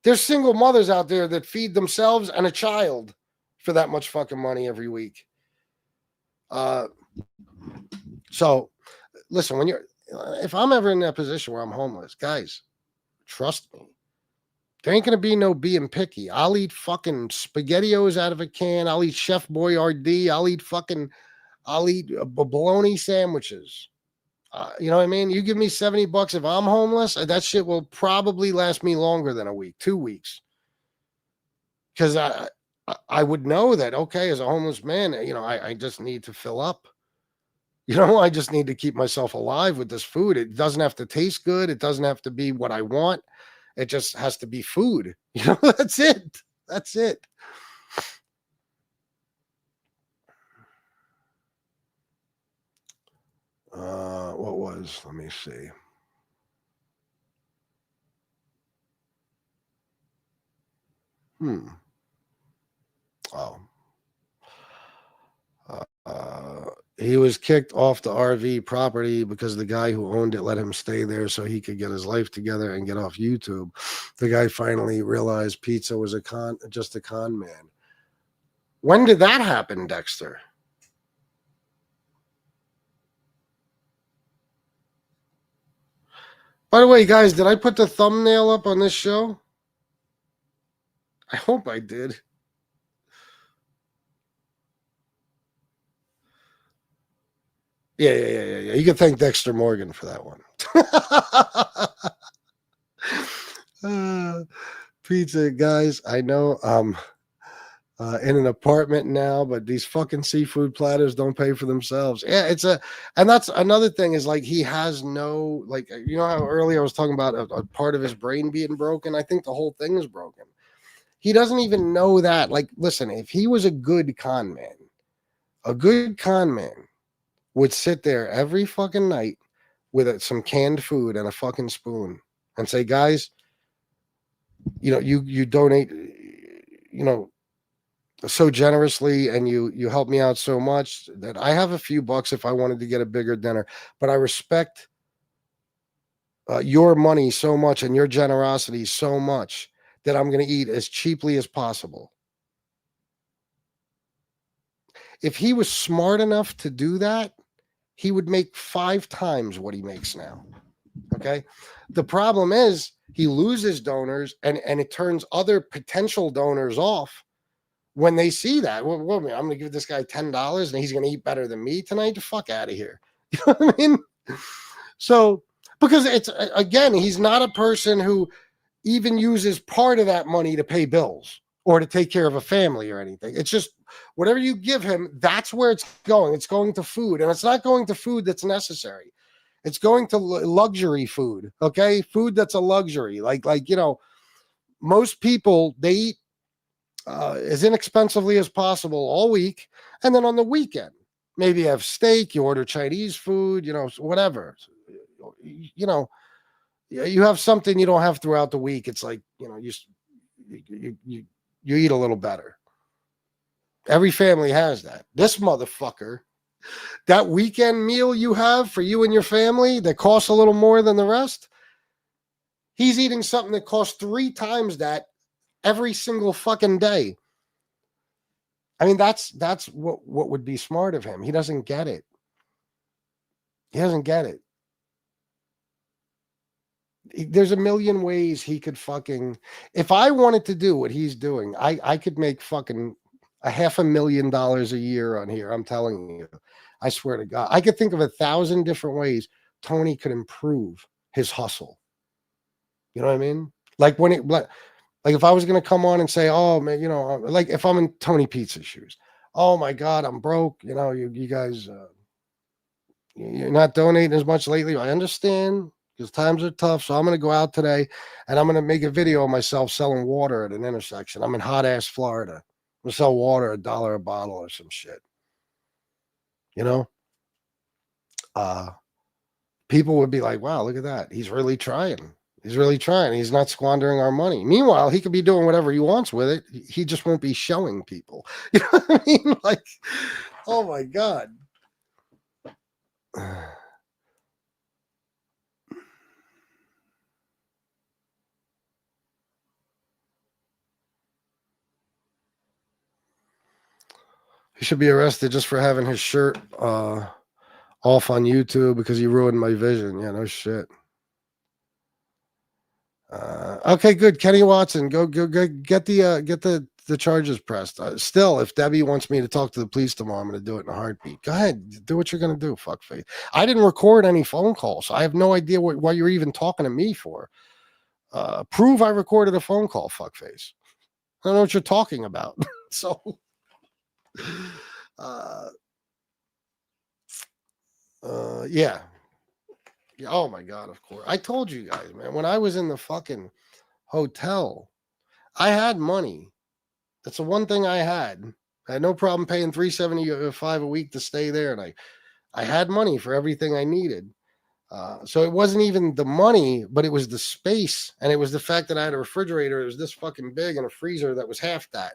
There's single mothers out there that feed themselves and a child for that much fucking money every week. So listen, if I'm ever in that position where I'm homeless, guys, trust me, there ain't going to be no being picky. I'll eat fucking SpaghettiOs out of a can. I'll eat Chef Boyardee. I'll eat bologna sandwiches. You know what I mean? You give me $70 if I'm homeless, that shit will probably last me longer than a week, 2 weeks. Because I would know that, okay, as a homeless man, you know, I just need to fill up. You know, I just need to keep myself alive with this food. It doesn't have to taste good. It doesn't have to be what I want. It just has to be food. You know, that's it. That's it. What was? Let me see. Oh. He was kicked off the RV property because the guy who owned it let him stay there so he could get his life together and get off YouTube. The guy finally realized pizza was just a con man. When did that happen, Dexter? By the way, guys, did I put the thumbnail up on this show? I hope I did. Yeah. You can thank Dexter Morgan for that one. Pizza, guys. I know I'm in an apartment now, but these fucking seafood platters don't pay for themselves. Yeah, and that's another thing is like he has no, like, you know how earlier I was talking about a part of his brain being broken? I think the whole thing is broken. He doesn't even know that. Like, listen, if he was a good con man would sit there every fucking night with some canned food and a fucking spoon and say, guys, you know, you donate, you know, so generously and you help me out so much that I have a few bucks if I wanted to get a bigger dinner, but I respect your money so much and your generosity so much that I'm going to eat as cheaply as possible. If he was smart enough to do that, he would make 5 times what he makes now. Okay. The problem is he loses donors and it turns other potential donors off when they see that. Well, I'm going to give this guy $10 and he's going to eat better than me tonight. The fuck out of here. You know what I mean? So, because it's, again, he's not a person who even uses part of that money to pay bills or to take care of a family or anything. It's just whatever you give him, that's where it's going. It's going to food, and it's not going to food that's necessary. It's going to luxury food, okay? Food that's a luxury. Like you know, most people, they eat as inexpensively as possible all week, and then on the weekend, maybe you have steak, you order Chinese food, you know, whatever. You know, you have something you don't have throughout the week. It's like, you know, you eat a little better. Every family has that. This motherfucker, that weekend meal you have for you and your family that costs a little more than the rest, he's eating something that costs 3 times that every single fucking day. I mean, that's what would be smart of him. He doesn't get it. He doesn't get it. There's a million ways he could fucking, if I wanted to do what he's doing, I could make fucking $500,000 a year on here. I'm telling you, I swear to God, I could think of 1,000 different ways Tony could improve his hustle. You know what I mean? Like like if I was going to come on and say, oh man, you know, like if I'm in Tony Pizza's shoes, oh my God, I'm broke. You know, you guys, you're not donating as much lately. I understand because times are tough. So I'm going to go out today and I'm going to make a video of myself selling water at an intersection. I'm in hot ass Florida. I'm going to sell water $1 a bottle or some shit. You know, people would be like, wow, look at that. He's really trying. He's really trying. He's not squandering our money. Meanwhile, he could be doing whatever he wants with it. He just won't be showing people. You know what I mean? Like, oh my God. He should be arrested just for having his shirt off on YouTube because he ruined my vision. Yeah, no shit. Okay, good. Kenny Watson, go get the charges pressed. Still, if Debbie wants me to talk to the police tomorrow, I'm going to do it in a heartbeat. Go ahead, do what you're going to do. Fuckface. I didn't record any phone calls. I have no idea what you're even talking to me for. Prove I recorded a phone call. Fuckface. I don't know what you're talking about. So. Yeah. Oh my God, of course. I told you guys, man, when I was in the fucking hotel, I had money. That's the one thing I had. I had no problem paying $375 a week to stay there. And I had money for everything I needed. So it wasn't even the money, but it was the space. And it was the fact that I had a refrigerator. It was this fucking big and a freezer that was half that.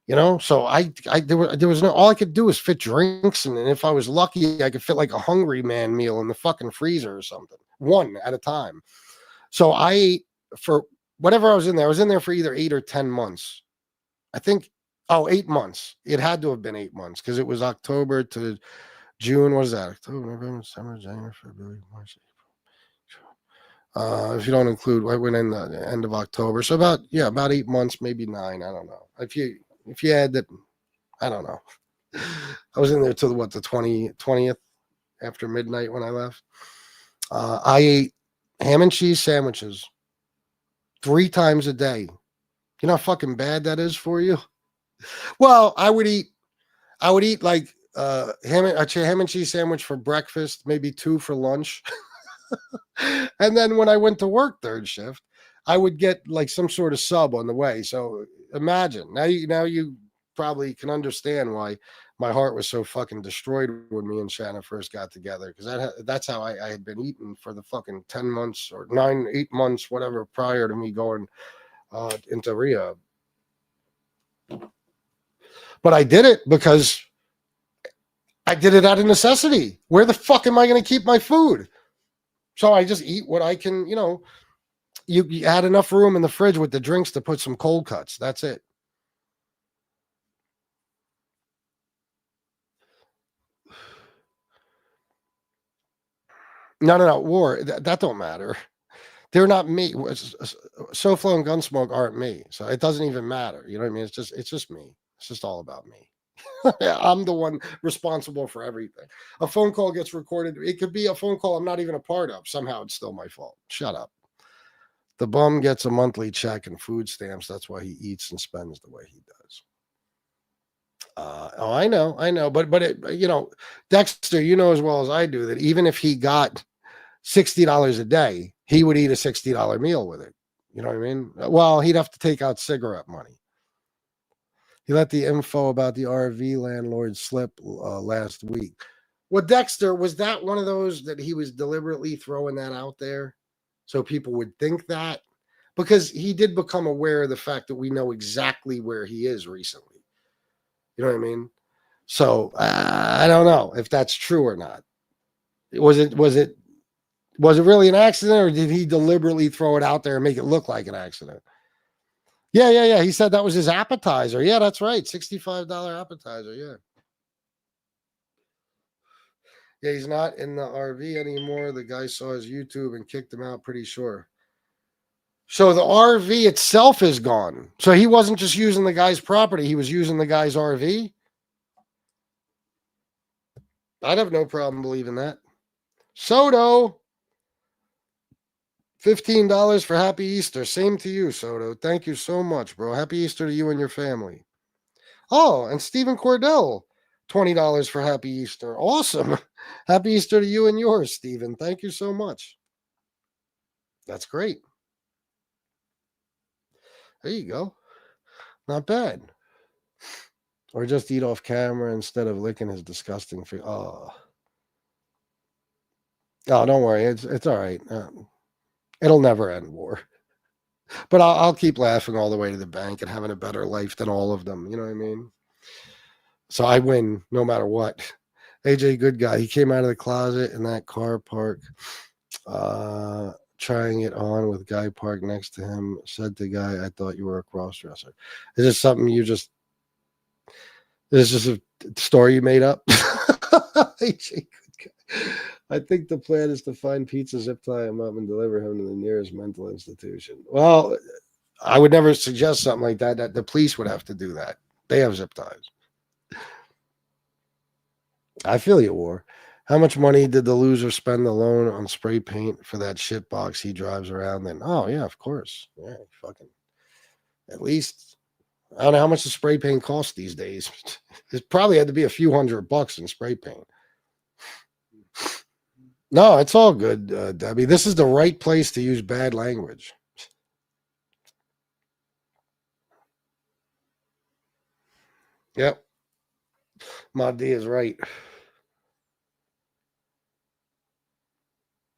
You know, so there was no, all I could do was fit drinks. And if I was lucky, I could fit like a Hungry Man meal in the fucking freezer or something, one at a time. So I ate for whatever I was in there. I was in there for either 8 or 10 months. I think, 8 months. It had to have been 8 months because it was October to June. What is that? October, November, December, January, February, March, April. If you don't include, I went in the end of October. So about 8 months, maybe 9. I don't know. If you add that, I don't know. I was in there till the 20th after midnight when I left. I ate ham and cheese sandwiches 3 times a day. You know how fucking bad that is for you? Well, I would eat like ham and cheese sandwich for breakfast, maybe 2 for lunch. And then when I went to work third shift, I would get like some sort of sub on the way. So imagine now you probably can understand why my heart was so fucking destroyed when me and Shanna first got together, because that's how I had been eating for the fucking 10 months or 8 months, whatever, prior to me going into rehab. But I did it because I did it out of necessity. Where the fuck am I going to keep my food? So I just eat what I can, you add enough room in the fridge with the drinks to put some cold cuts. That's it. No. War, that don't matter. They're not me. SoFlo and Gunsmoke aren't me. So it doesn't even matter. You know what I mean? It's just me. It's just all about me. I'm the one responsible for everything. A phone call gets recorded. It could be a phone call I'm not even a part of. Somehow it's still my fault. Shut up. The bum gets a monthly check and food stamps. That's why he eats and spends the way he does. I know. But Dexter, you know as well as I do that even if he got $60 a day, he would eat a $60 meal with it. You know what I mean? Well, he'd have to take out cigarette money. He let the info about the RV landlord slip last week. Well, Dexter, was that one of those that he was deliberately throwing that out there so people would think that? Because he did become aware of the fact that we know exactly where he is recently. You know what I mean? So I don't know if that's true or not. Was it really an accident, or did he deliberately throw it out there and make it look like an accident? Yeah. He said that was his appetizer. Yeah, that's right. $65 appetizer. Yeah. Yeah, he's not in the RV anymore. The guy saw his YouTube and kicked him out, pretty sure. So the RV itself is gone. So he wasn't just using the guy's property. He was using the guy's RV. I'd have no problem believing that. Soto, $15 for Happy Easter. Same to you, Soto. Thank you so much, bro. Happy Easter to you and your family. Oh, and Stephen Cordell, $20 for Happy Easter. Awesome. Happy Easter to you and yours, Stephen. Thank you so much. That's great. There you go. Not bad. Or just eat off camera instead of licking his disgusting face. Oh, don't worry. It's all right. It'll never end, War. But I'll keep laughing all the way to the bank and having a better life than all of them. You know what I mean? So I win no matter what. AJ, good guy. He came out of the closet in that car park, trying it on with guy parked next to him. Said to guy, "I thought you were a cross-dresser." Is this something you just? Is this just a story you made up? AJ, good guy. I think the plan is to find pizza, zip tie him up, and deliver him to the nearest mental institution. Well, I would never suggest something like that. That the police would have to do that. They have zip ties. I feel you, War. How much money did the loser spend alone on spray paint for that shit box he drives around in? Oh, yeah, of course. Yeah, fucking. At least, I don't know how much the spray paint costs these days. It probably had to be a few $100 in spray paint. No, it's all good, Debbie. This is the right place to use bad language. Yep. Ma D is right.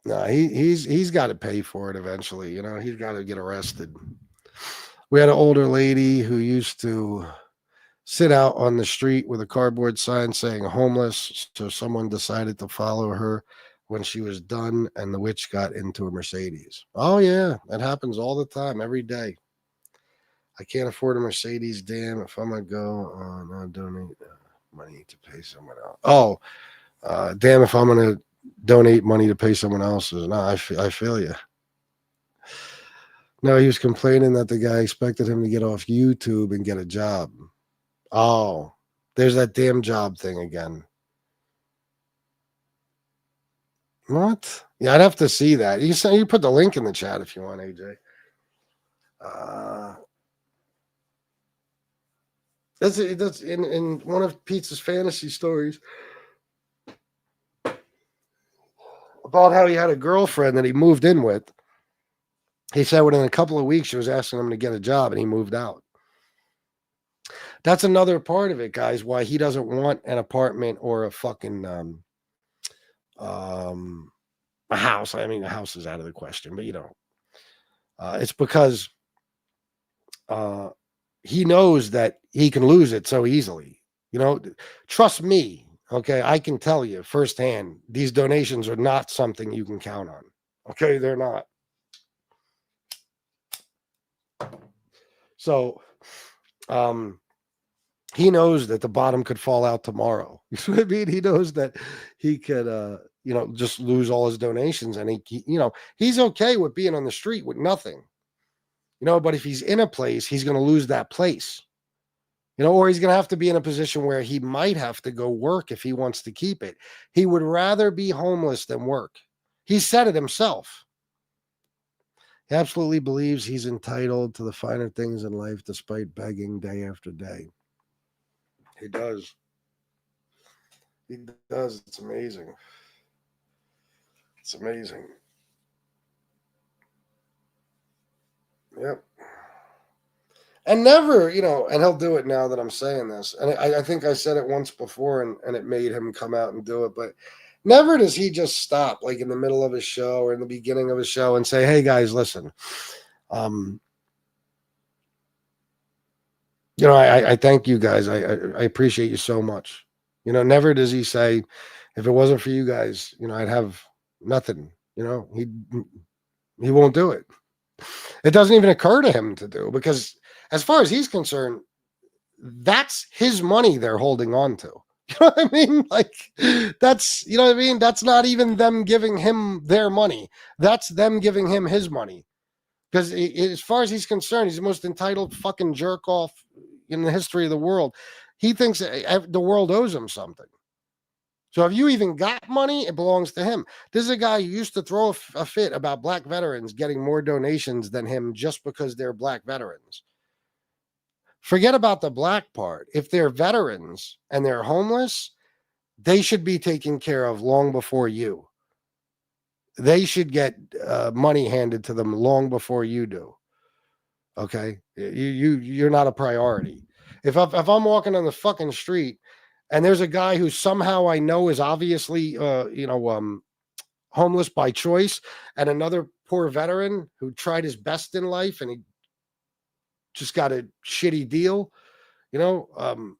No, he's got to pay for it eventually. You know, he's got to get arrested. We had an older lady who used to sit out on the street with a cardboard sign saying homeless. So someone decided to follow her when she was done, and the witch got into a Mercedes. Oh, yeah, that happens all the time, every day. I can't afford a Mercedes. Damn, if I'm going to go, no, donate money to pay someone else. Oh, damn, if I'm going to donate money to pay someone else's. No, I feel you. No, he was complaining that the guy expected him to get off YouTube and get a job. Oh, there's that damn job thing again. What? Yeah, I'd have to see that. You put the link in the chat if you want, AJ. That's in one of Pete's fantasy stories about how he had a girlfriend that he moved in with. He said within a couple of weeks she was asking him to get a job, and he moved out. That's another part of it, guys, why he doesn't want an apartment or a fucking a house. I mean, a house is out of the question, but you know, it's because he knows that he can lose it so easily. You know, trust me. Okay, I can tell you firsthand, these donations are not something you can count on. Okay, they're not. So, he knows that the bottom could fall out tomorrow. You know what I mean? He knows that he could, just lose all his donations, and he's okay with being on the street with nothing. But if he's in a place, he's going to lose that place. Or he's going to have to be in a position where he might have to go work if he wants to keep it. He would rather be homeless than work. He said it himself. He absolutely believes he's entitled to the finer things in life despite begging day after day. He does. He does. It's amazing. It's amazing. Yep. And never, and he'll do it now that I'm saying this. And I think I said it once before and it made him come out and do it. But never does he just stop like in the middle of his show or in the beginning of his show and say, hey, guys, listen. I thank you guys. I appreciate you so much. Never does he say, if it wasn't for you guys, I'd have nothing. He won't do it. It doesn't even occur to him to do, because as far as he's concerned, that's his money they're holding on to. You know what I mean? Like, that's, That's not even them giving him their money. That's them giving him his money. Because as far as he's concerned, he's the most entitled fucking jerk off in the history of the world. He thinks the world owes him something. So if you even got money, it belongs to him. This is a guy who used to throw a fit about black veterans getting more donations than him just because they're black veterans. Forget about the black part. If they're veterans and they're homeless, they should be taken care of long before you. They should get money handed to them long before you do. Okay, you're not a priority. If I'm walking on the fucking street and there's a guy who somehow I know is obviously homeless by choice, and another poor veteran who tried his best in life and he just got a shitty deal, I'm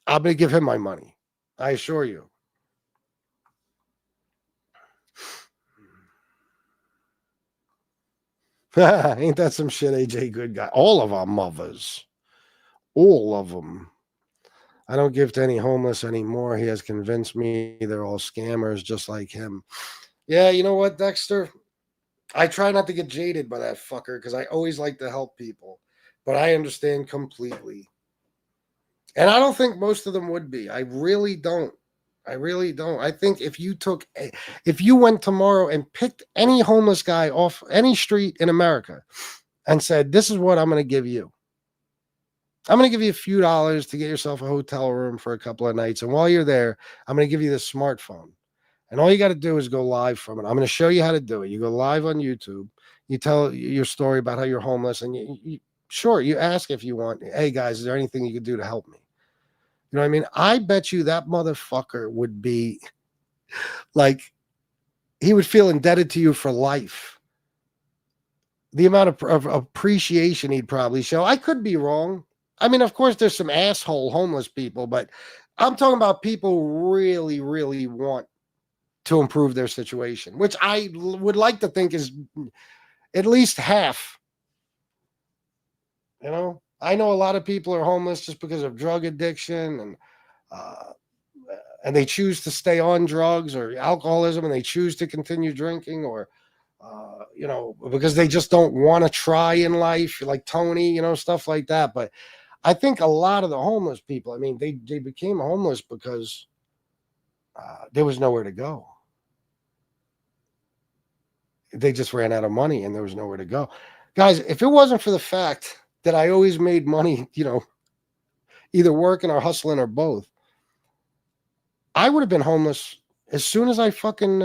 going to give him my money. I assure you. Ain't that some shit, AJ? Good guy. All of our mothers. All of them. I don't give to any homeless anymore. He has convinced me they're all scammers just like him. Yeah, you know what, Dexter? I try not to get jaded by that fucker because I always like to help people. But I understand completely. And I don't think most of them would be. I really don't. I really don't. I think if you went tomorrow and picked any homeless guy off any street in America and said, this is what I'm going to give you. I'm going to give you a few dollars to get yourself a hotel room for a couple of nights. And while you're there, I'm going to give you this smartphone. And all you got to do is go live from it. I'm going to show you how to do it. You go live on YouTube. You tell your story about how you're homeless. And you ask if you want, hey, guys, is there anything you could do to help me? You know what I mean? I bet you that motherfucker would be like, he would feel indebted to you for life. The amount of appreciation he'd probably show. I could be wrong. I mean, of course, there's some asshole homeless people, but I'm talking about people who really, really want to improve their situation, which I would like to think is at least half. I know a lot of people are homeless just because of drug addiction and they choose to stay on drugs or alcoholism and they choose to continue drinking or, because they just don't want to try in life, like Tony, stuff like that. But I think a lot of the homeless people, I mean, they became homeless because there was nowhere to go. They just ran out of money and there was nowhere to go. Guys, if it wasn't for the fact that I always made money, either working or hustling or both, I would have been homeless as soon as I fucking,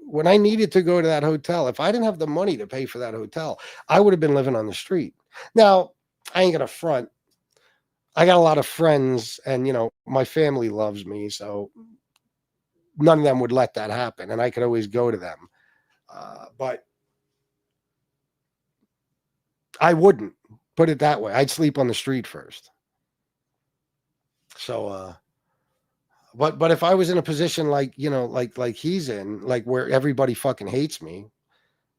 when I needed to go to that hotel. If I didn't have the money to pay for that hotel, I would have been living on the street. Now, I ain't gonna front. I got a lot of friends and, my family loves me. So none of them would let that happen. And I could always go to them. But I wouldn't put it that way. I'd sleep on the street first. So, but if I was in a position like he's in, like where everybody fucking hates me,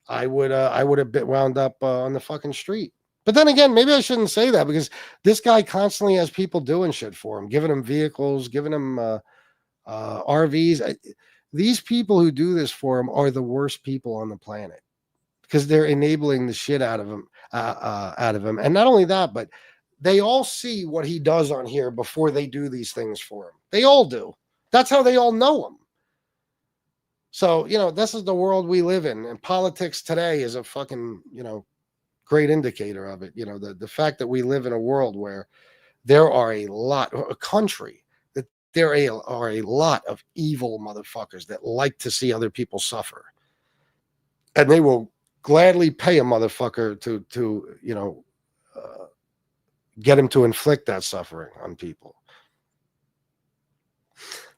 I would have wound up on the fucking street. But then again, maybe I shouldn't say that because this guy constantly has people doing shit for him, giving him vehicles, giving him RVs. These people who do this for him are the worst people on the planet because they're enabling the shit out of him. And not only that, but they all see what he does on here before they do these things for him. They all do. That's how they all know him. So, this is the world we live in. And politics today is a fucking, great indicator of it. The fact that we live in a world where there are a country that there are a lot of evil motherfuckers that like to see other people suffer. And they will gladly pay a motherfucker to get him to inflict that suffering on people.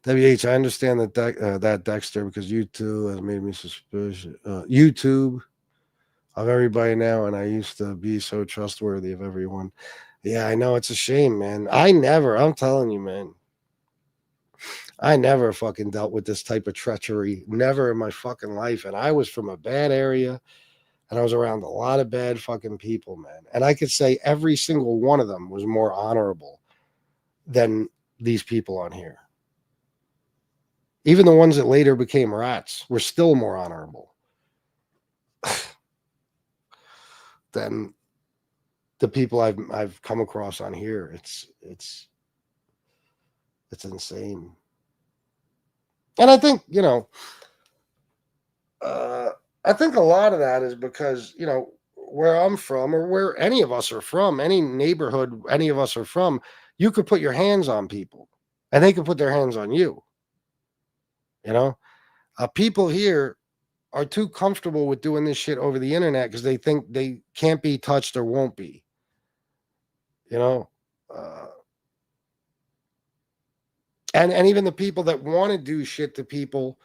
WH, I understand that Dexter, because YouTube has made me suspicious. YouTube of everybody now, and I used to be so trustworthy of everyone. Yeah, I know, it's a shame, man. I'm telling you, man. I never fucking dealt with this type of treachery. Never in my fucking life. And I was from a bad area. And I was around a lot of bad fucking people, man. And I could say every single one of them was more honorable than these people on here. Even the ones that later became rats were still more honorable than the people I've come across on here. It's insane. And I think, I think a lot of that is because, where I'm from, or where any of us are from, any neighborhood any of us are from, you could put your hands on people and they could put their hands on you. You know, people here are too comfortable with doing this shit over the internet because they think they can't be touched or won't be. You know, and even the people that want to do shit to people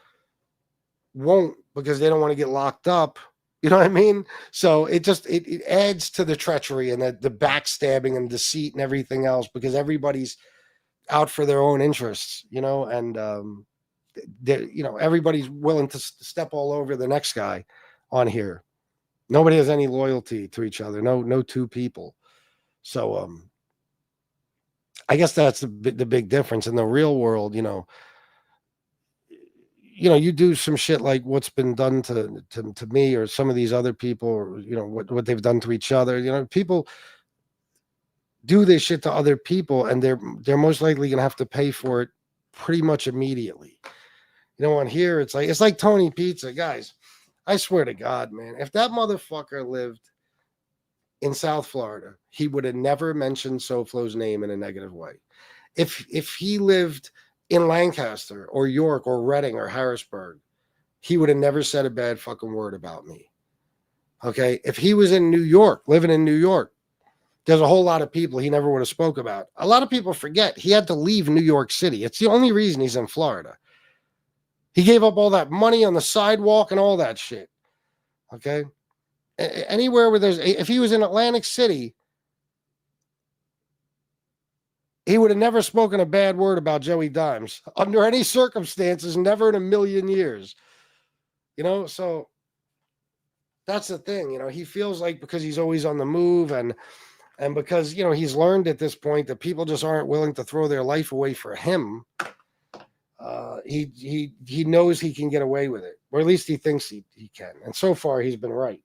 won't, because they don't want to get locked up. You know what I mean? So it just it adds to the treachery and the backstabbing and deceit and everything else, because everybody's out for their own interests, you know, and you know, everybody's willing to step all over the next guy on here. Nobody has any loyalty to each other. No two people. So I guess that's the big difference. In the real world, you know, you do some shit like what's been done to me or some of these other people, or, you know, what they've done to each other. You know, people do this shit to other people, and they're most likely going to have to pay for it pretty much immediately. You know, on here, it's like Tony Pizza. Guys, I swear to God, man, if that motherfucker lived in South Florida, he would have never mentioned SoFlo's name in a negative way. If he lived in Lancaster or York or Reading or Harrisburg, he would have never said a bad fucking word about me. Okay? If he was in New York, living in New York, there's a whole lot of people he never would have spoke about. A lot of people forget he had to leave New York City. It's the only reason he's in Florida. He gave up all that money on the sidewalk and all that shit. Okay? Anywhere where if he was in Atlantic City, he would have never spoken a bad word about Joey Dimes under any circumstances, never in a million years. You know, so that's the thing. You know, he feels like because he's always on the move and because, you know, he's learned at this point that people just aren't willing to throw their life away for him. He knows he can get away with it, or at least he thinks he can. And so far he's been right.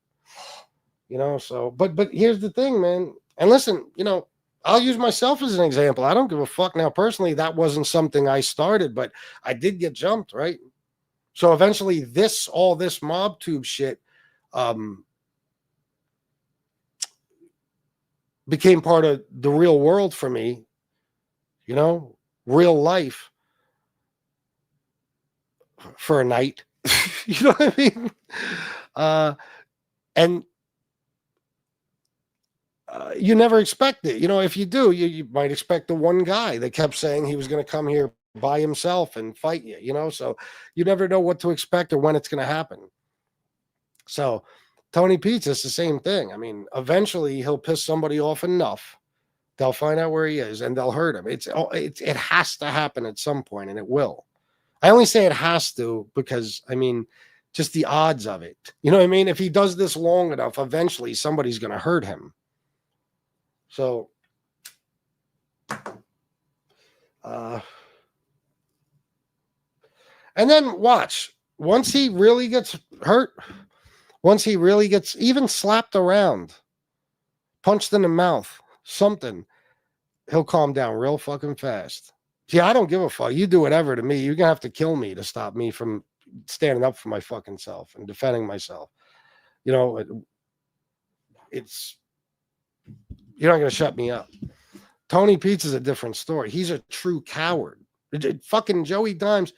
You know, so but here's the thing, man. And listen, you know, I'll use myself as an example. I don't give a fuck now. Personally, that wasn't something I started, but I did get jumped, right? So eventually all this mob tube shit became part of the real world for me, you know, real life for a night. You know what I mean? And you never expect it. You know, if you do, you might expect the one guy that kept saying he was going to come here by himself and fight you, you know, so you never know what to expect or when it's going to happen. So Tony Pizza is the same thing. I mean, eventually he'll piss somebody off enough. They'll find out where he is and they'll hurt him. It has to happen at some point, and it will. I only say it has to because, I mean, just the odds of it. You know what I mean? If he does this long enough, eventually somebody's going to hurt him. So, and then watch. Once he really gets hurt, once he really gets even slapped around, punched in the mouth, something, he'll calm down real fucking fast. See, I don't give a fuck. You do whatever to me. You're going to have to kill me to stop me from standing up for my fucking self and defending myself. You know, it's... You're not going to shut me up. Tony Pizza's a different story. He's a true coward. Fucking Joey Dimes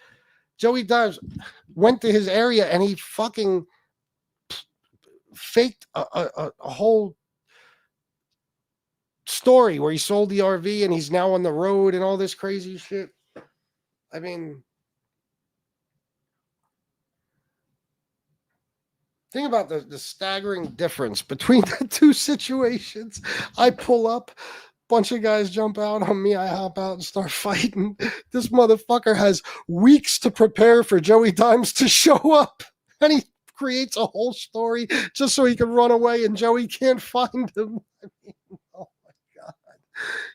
went to his area and he fucking faked a whole story where he sold the RV and he's now on the road and all this crazy shit. I mean, think about the staggering difference between the two situations. I pull up, bunch of guys jump out on me, I hop out and start fighting. This motherfucker has weeks to prepare for Joey Dimes to show up, and he creates a whole story just so he can run away and Joey can't find him. I mean, oh my God.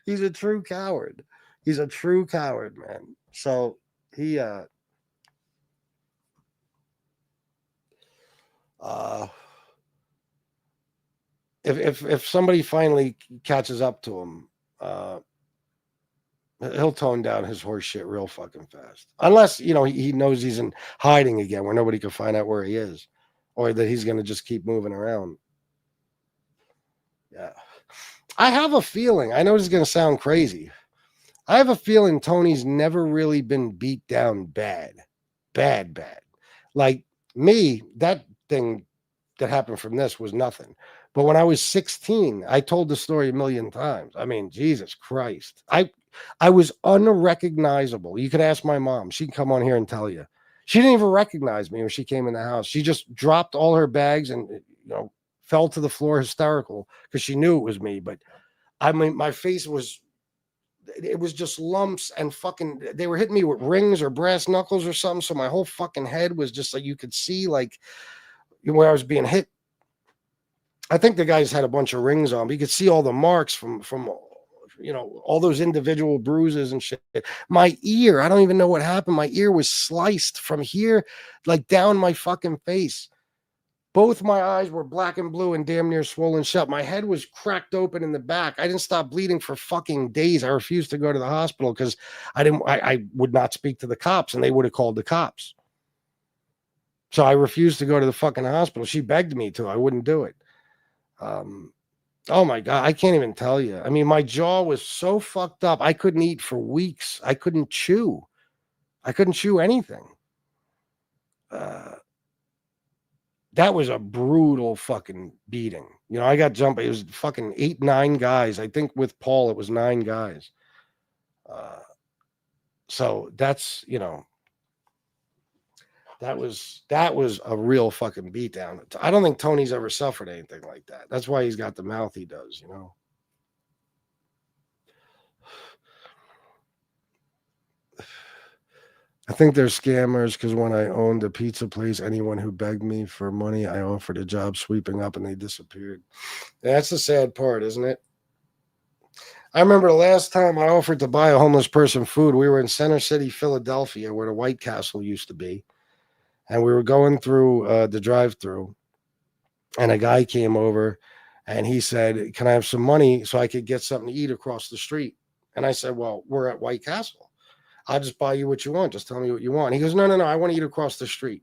He's a true coward. He's a true coward, man. So he if somebody finally catches up to him, he'll tone down his horse shit real fucking fast. Unless, you know, he knows he's in hiding again where nobody can find out where he is, or that he's going to just keep moving around. Yeah. I have a feeling, I know this is going to sound crazy. I have a feeling Tony's never really been beat down bad. Bad. Like me, that thing that happened from this was nothing. But when I was 16, I told the story a million times. I mean, Jesus Christ. I was unrecognizable. You could ask my mom. She can come on here and tell you. She didn't even recognize me when she came in the house. She just dropped all her bags and fell to the floor hysterical because she knew it was me. But I mean, my face was, it was just lumps and fucking, they were hitting me with rings or brass knuckles or something. So my whole fucking head was just like, you could see like where I was being hit. I think the guys had a bunch of rings on, but you could see all the marks from all those individual bruises and shit. My ear, I don't even know what happened. My ear was sliced from here, like down my fucking face. Both my eyes were black and blue and damn near swollen shut. My head was cracked open in the back. I didn't stop bleeding for fucking days. I refused to go to the hospital because I would not speak to the cops and they would have called the cops. So I refused to go to the fucking hospital. She begged me to. I wouldn't do it. Oh my God, I can't even tell you. I mean, my jaw was so fucked up. I couldn't eat for weeks. I couldn't chew. I couldn't chew anything. That was a brutal fucking beating. I got jumped. It was fucking 8, 9 guys. I think with Paul, it was 9 guys. So that's, that was a real fucking beatdown. I don't think Tony's ever suffered anything like that. That's why he's got the mouth he does, I think they're scammers because when I owned a pizza place, anyone who begged me for money, I offered a job sweeping up and they disappeared. That's the sad part, isn't it? I remember the last time I offered to buy a homeless person food, we were in Center City, Philadelphia, where the White Castle used to be. And we were going through the drive-thru, and a guy came over, and he said, "Can I have some money so I could get something to eat across the street?" And I said, "Well, we're at White Castle. I'll just buy you what you want. Just tell me what you want." He goes, No. I want to eat across the street."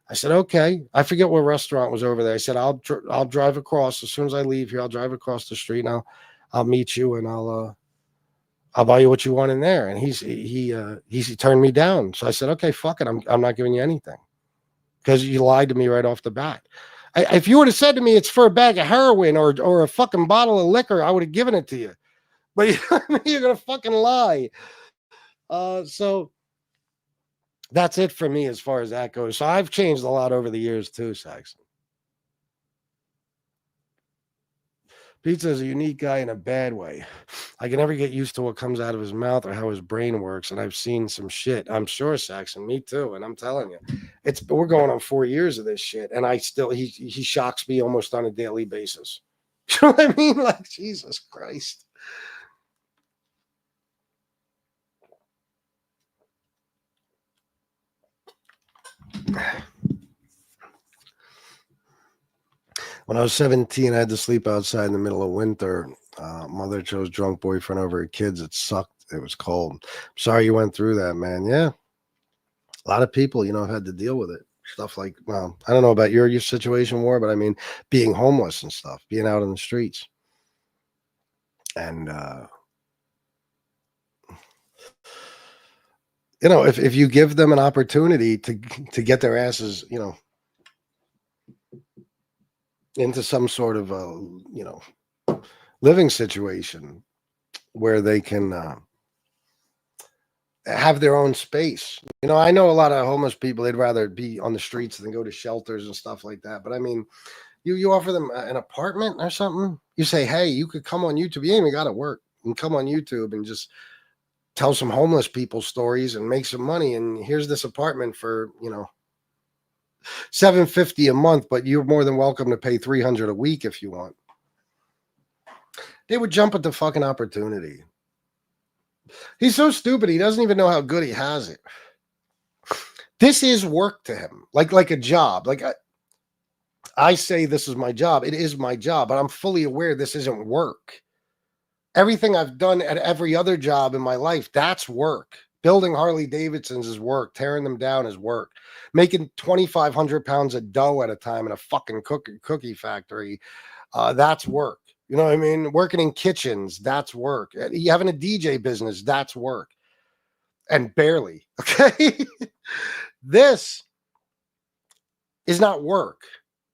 I said, "Okay." I forget what restaurant was over there. I said, I'll drive across. As soon as I leave here, I'll drive across the street, and I'll meet you, and I'll buy you what you want in there." And he turned me down. So I said, "Okay, fuck it. I'm not giving you anything." Because you lied to me right off the bat. If you would have said to me it's for a bag of heroin or a fucking bottle of liquor, I would have given it to you. But you're going to fucking lie. So that's it for me as far as that goes. So I've changed a lot over the years too, Saxon. Pizza is a unique guy in a bad way. I can never get used to what comes out of his mouth or how his brain works. And I've seen some shit. I'm sure, Saxon, me too. And I'm telling you, we're going on 4 years of this shit. And he shocks me almost on a daily basis. You know what I mean? Like, Jesus Christ. When I was 17, I had to sleep outside in the middle of winter. Mother chose drunk boyfriend over her kids. It sucked. It was cold. I'm sorry you went through that, man. Yeah. A lot of people, have had to deal with it. Stuff like, well, I don't know about your situation more, but I mean, being homeless and stuff, being out on the streets. And, if you give them an opportunity to get their asses, into some sort of living situation where they can have their own space. I know a lot of homeless people, they'd rather be on the streets than go to shelters and stuff like that. But I mean, you offer them an apartment or something. You say, hey, you could come on YouTube. You ain't even got to work. You can come on YouTube and just tell some homeless people stories and make some money. And here's this apartment for, $750 a month, but you're more than welcome to pay $300 a week if you want. They would jump at the fucking opportunity. He's so stupid. He doesn't even know how good he has it. This is work to him, like a job. Like I say, this is my job. It is my job, but I'm fully aware this isn't work. Everything I've done at every other job in my life, that's work. Building Harley Davidsons is work. Tearing them down is work. Making 2,500 pounds of dough at a time in a fucking cookie factory, that's work. You know what I mean? Working in kitchens, that's work. You having a DJ business, that's work. And barely. Okay. This is not work.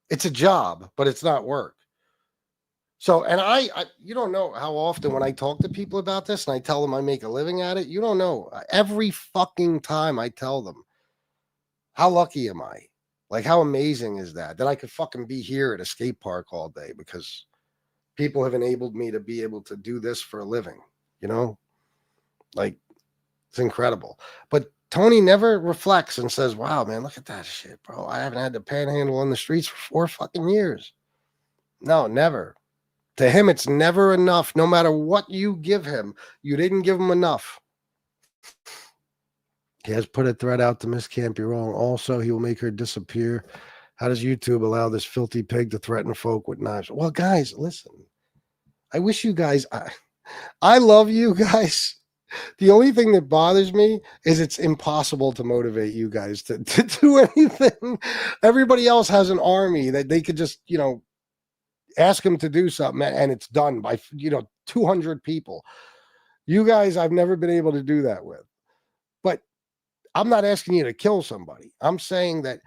It's a job, but it's not work. So, and I, you don't know how often when I talk to people about this and I tell them I make a living at it, you don't know. Every fucking time I tell them, how lucky am I? Like, how amazing is that I could fucking be here at a skate park all day because people have enabled me to be able to do this for a living, you know? Like, it's incredible. But Tony never reflects and says, wow, man, look at that shit, bro. I haven't had to panhandle on the streets for 4 fucking years. No, never. To him, it's never enough. No matter what you give him, you didn't give him enough. He has put a threat out to Miss Can't Be Wrong. Also, he will make her disappear. How does YouTube allow this filthy pig to threaten folk with knives? Well, guys, listen. I wish you guys, I love you guys. The only thing that bothers me is it's impossible to motivate you guys to do anything. Everybody else has an army that they could just, you know, ask them to do something and it's done by, you know, 200 people. You guys, I've never been able to do that with. But I'm not asking you to kill somebody. I'm saying that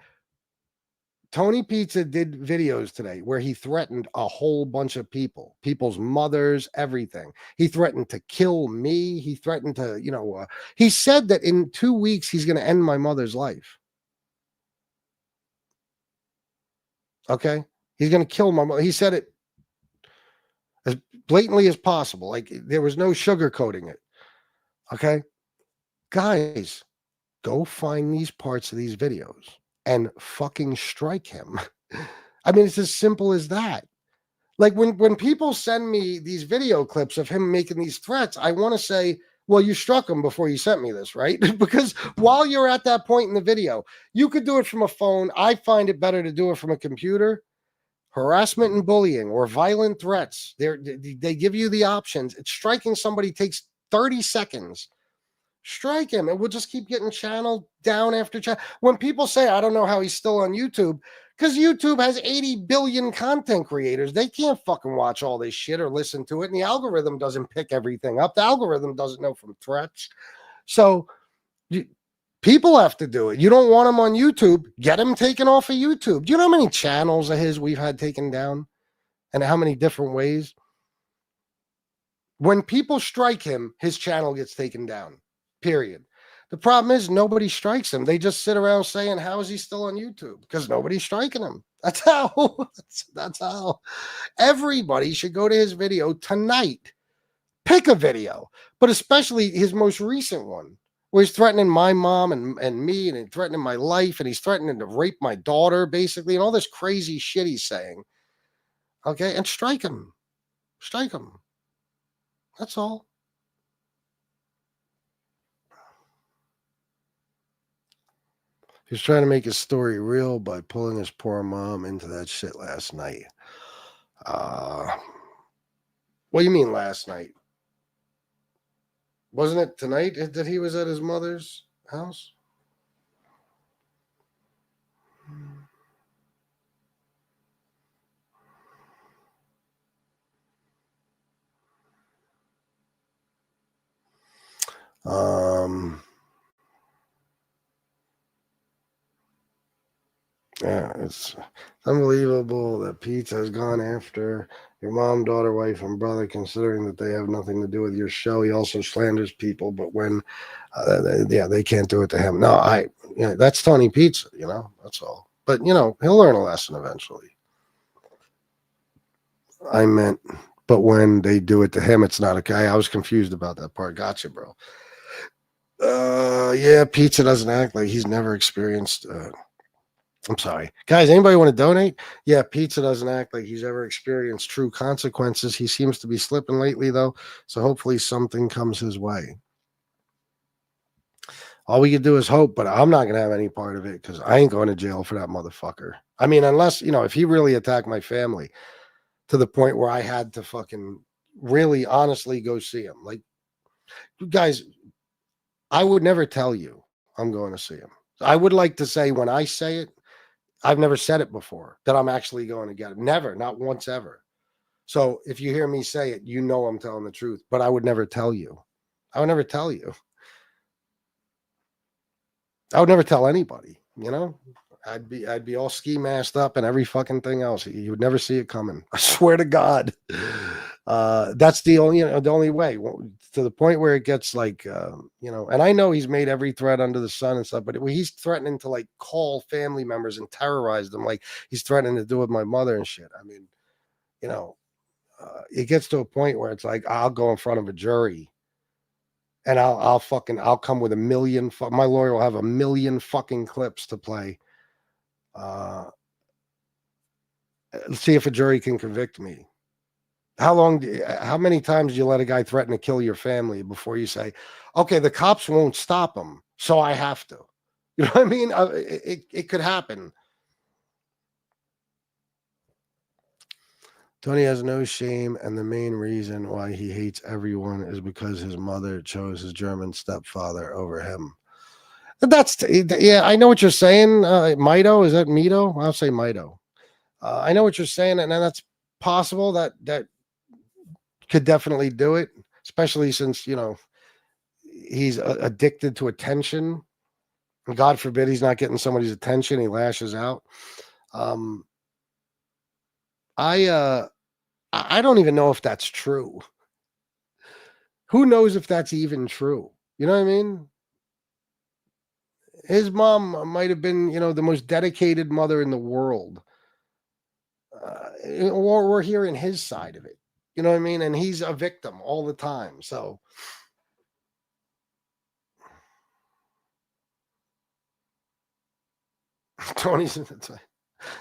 Tony Pizza did videos today where he threatened a whole bunch of people, people's mothers, everything. He threatened to kill me. He threatened to, you know, he said that in 2 weeks, he's going to end my mother's life. Okay. He's going to kill my mother. He said it as blatantly as possible. Like there was no sugarcoating it. Okay. Guys, go find these parts of these videos and fucking strike him. I mean, it's as simple as that. Like when people send me these video clips of him making these threats, I want to say, well, you struck him before you sent me this, right? Because while you're at that point in the video, you could do it from a phone. I find it better to do it from a computer. Harassment and bullying or violent threats. They give you the options. It's striking somebody takes 30 seconds. Strike him and we'll just keep getting channel down after channel. When people say, I don't know how he's still on YouTube, because YouTube has 80 billion content creators. They can't fucking watch all this shit or listen to it. And the algorithm doesn't pick everything up. The algorithm doesn't know from threats. So people have to do it. You don't want him on YouTube. Get him taken off of YouTube. Do you know how many channels of his we've had taken down and how many different ways? When people strike him, his channel gets taken down. Period. The problem is nobody strikes him. They just sit around saying, how is he still on YouTube? Because nobody's striking him. That's how. That's how. Everybody should go to his video tonight. Pick a video, but especially his most recent one, where he's threatening my mom and me, and threatening my life, and he's threatening to rape my daughter, basically, and all this crazy shit he's saying. Okay, and strike him. Strike him. That's all. He's trying to make his story real by pulling his poor mom into that shit last night. What do you mean last night? Wasn't it tonight that he was at his mother's house? Yeah, it's unbelievable that Pizza has gone after your mom, daughter, wife, and brother, considering that they have nothing to do with your show. He also slanders people, but when, they can't do it to him. No, that's Tony Pizza, that's all. But, he'll learn a lesson eventually. I meant, but when they do it to him, it's not okay. I was confused about that part. Gotcha, bro. Pizza doesn't act like he's never experienced... I'm sorry. Guys, anybody want to donate? Yeah, Pizza doesn't act like he's ever experienced true consequences. He seems to be slipping lately, though, so hopefully something comes his way. All we can do is hope, but I'm not going to have any part of it because I ain't going to jail for that motherfucker. I mean, unless, if he really attacked my family to the point where I had to fucking really honestly go see him. Like, guys, I would never tell you I'm going to see him. I would like to say when I say it, I've never said it before, that I'm actually going to get it. Never, not once ever. So if you hear me say it, you know I'm telling the truth, but I would never tell you. I would never tell you. I would never tell anybody, you know? I'd be all ski masked up and every fucking thing else. You would never see it coming. I swear to God. That's the only way, to the point where it gets like, and I know he's made every threat under the sun and stuff, but he's threatening to like call family members and terrorize them. Like he's threatening to do with my mother and shit. I mean, it gets to a point where it's like, I'll go in front of a jury and I'll come with a million. My lawyer will have a million fucking clips to play. Let's see if a jury can convict me. How many times do you let a guy threaten to kill your family before you say, okay, the cops won't stop him, so I have to? You know what I mean? It could happen. Tony has no shame, and the main reason why he hates everyone is because his mother chose his German stepfather over him. Yeah, I know what you're saying. Mito, is that Mito? I'll say Mito. I know what you're saying, and that's possible. That could definitely do it, especially since he's addicted to attention. God forbid he's not getting somebody's attention. He lashes out. I don't even know if that's true. Who knows if that's even true? You know what I mean? His mom might have been, the most dedicated mother in the world. Or we're hearing his side of it. You know what I mean? And he's a victim all the time. So Tony's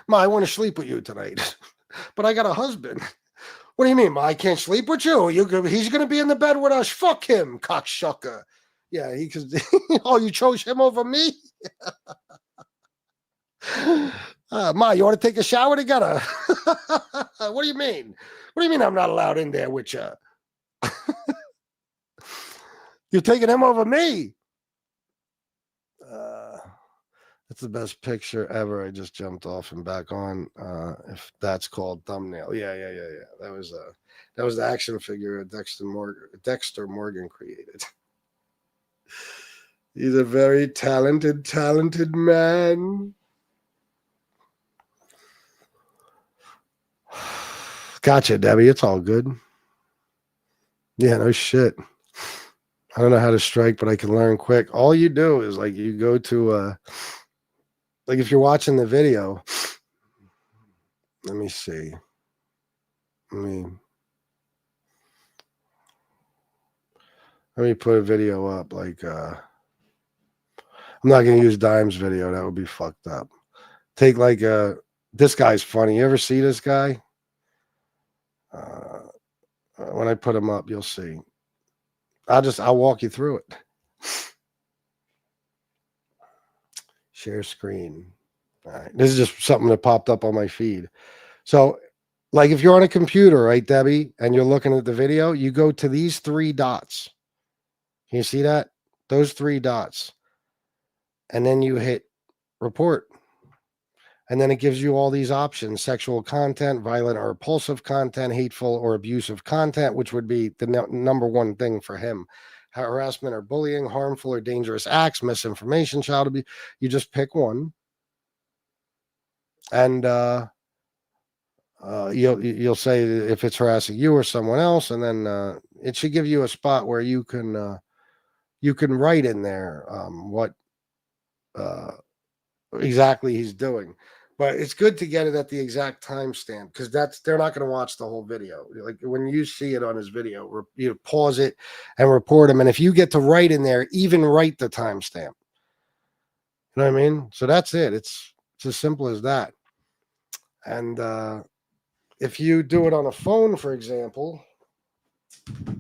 Ma, I want to sleep with you tonight. But I got a husband. What do you mean, Ma? I can't sleep with you? He's going to be in the bed with us. Fuck him, cocksucker. Yeah, oh, you chose him over me? Ma, you want to take a shower together? What do you mean? What do you mean I'm not allowed in there with you? You're taking him over me. That's the best picture ever. I just jumped off and back on. If that's called thumbnail. Yeah. That was the action figure Dexter Morgan created. He's a very talented man. Gotcha, Debbie. It's all good. Yeah, no shit. I don't know how to strike, but I can learn quick. All you do is like you go to like if you're watching the video, let me see. Let me put a video up. Like I'm not gonna use Dime's video. That would be fucked up. Take like this guy's funny. You ever see this guy? When I put him up, you'll see. I'll walk you through it. Share screen. All right. This is just something that popped up on my feed. So, like if you're on a computer, right, Debbie, and you're looking at the video, you go to these 3 dots. Can you see that? Those 3 dots. And then you hit report. And then it gives you all these options: sexual content, violent or repulsive content, hateful or abusive content, which would be the number one thing for him. Harassment or bullying, harmful or dangerous acts, misinformation, child abuse. You just pick one. And you'll say if it's harassing you or someone else, and then it should give you a spot where you can write in there what exactly he's doing. But it's good to get it at the exact timestamp, because they're not going to watch the whole video. Like when you see it on his video, you pause it and report him. And if you get to write in there, even write the timestamp. You know what I mean? So that's it. It's as simple as that. And if you do it on a phone, for example, do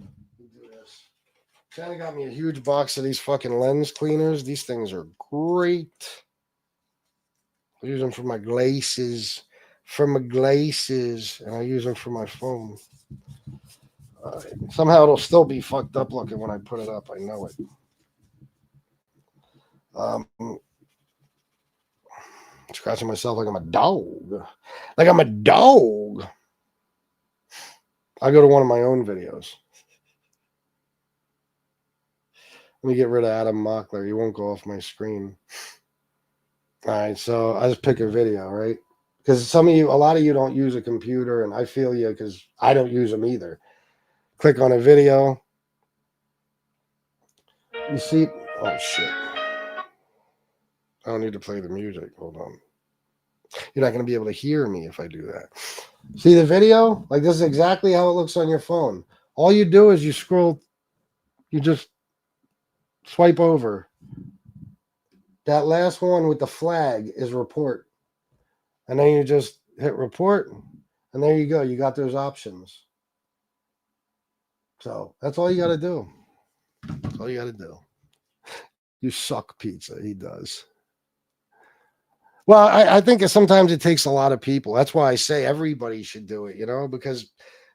this. Shannon got me a huge box of these fucking lens cleaners. These things are great. I use them for my glasses, and I use them for my phone. Somehow it'll still be fucked up looking when I put it up. I know it. Scratching myself like I'm a dog. I go to one of my own videos. Let me get rid of Adam Mockler. He won't go off my screen. All right, so I just pick a video, right? Because a lot of you don't use a computer, and I feel you because I don't use them either. Click on a video. You see, oh shit. I don't need to play the music. Hold on. You're not going to be able to hear me if I do that. See the video? Like, this is exactly how it looks on your phone. All you do is you scroll, you just swipe over. That last one with the flag is report. And then you just hit report, and there you go. You got those options. So that's all you got to do. That's all you got to do. You suck, pizza. He does. Well, I think sometimes it takes a lot of people. That's why I say everybody should do it, because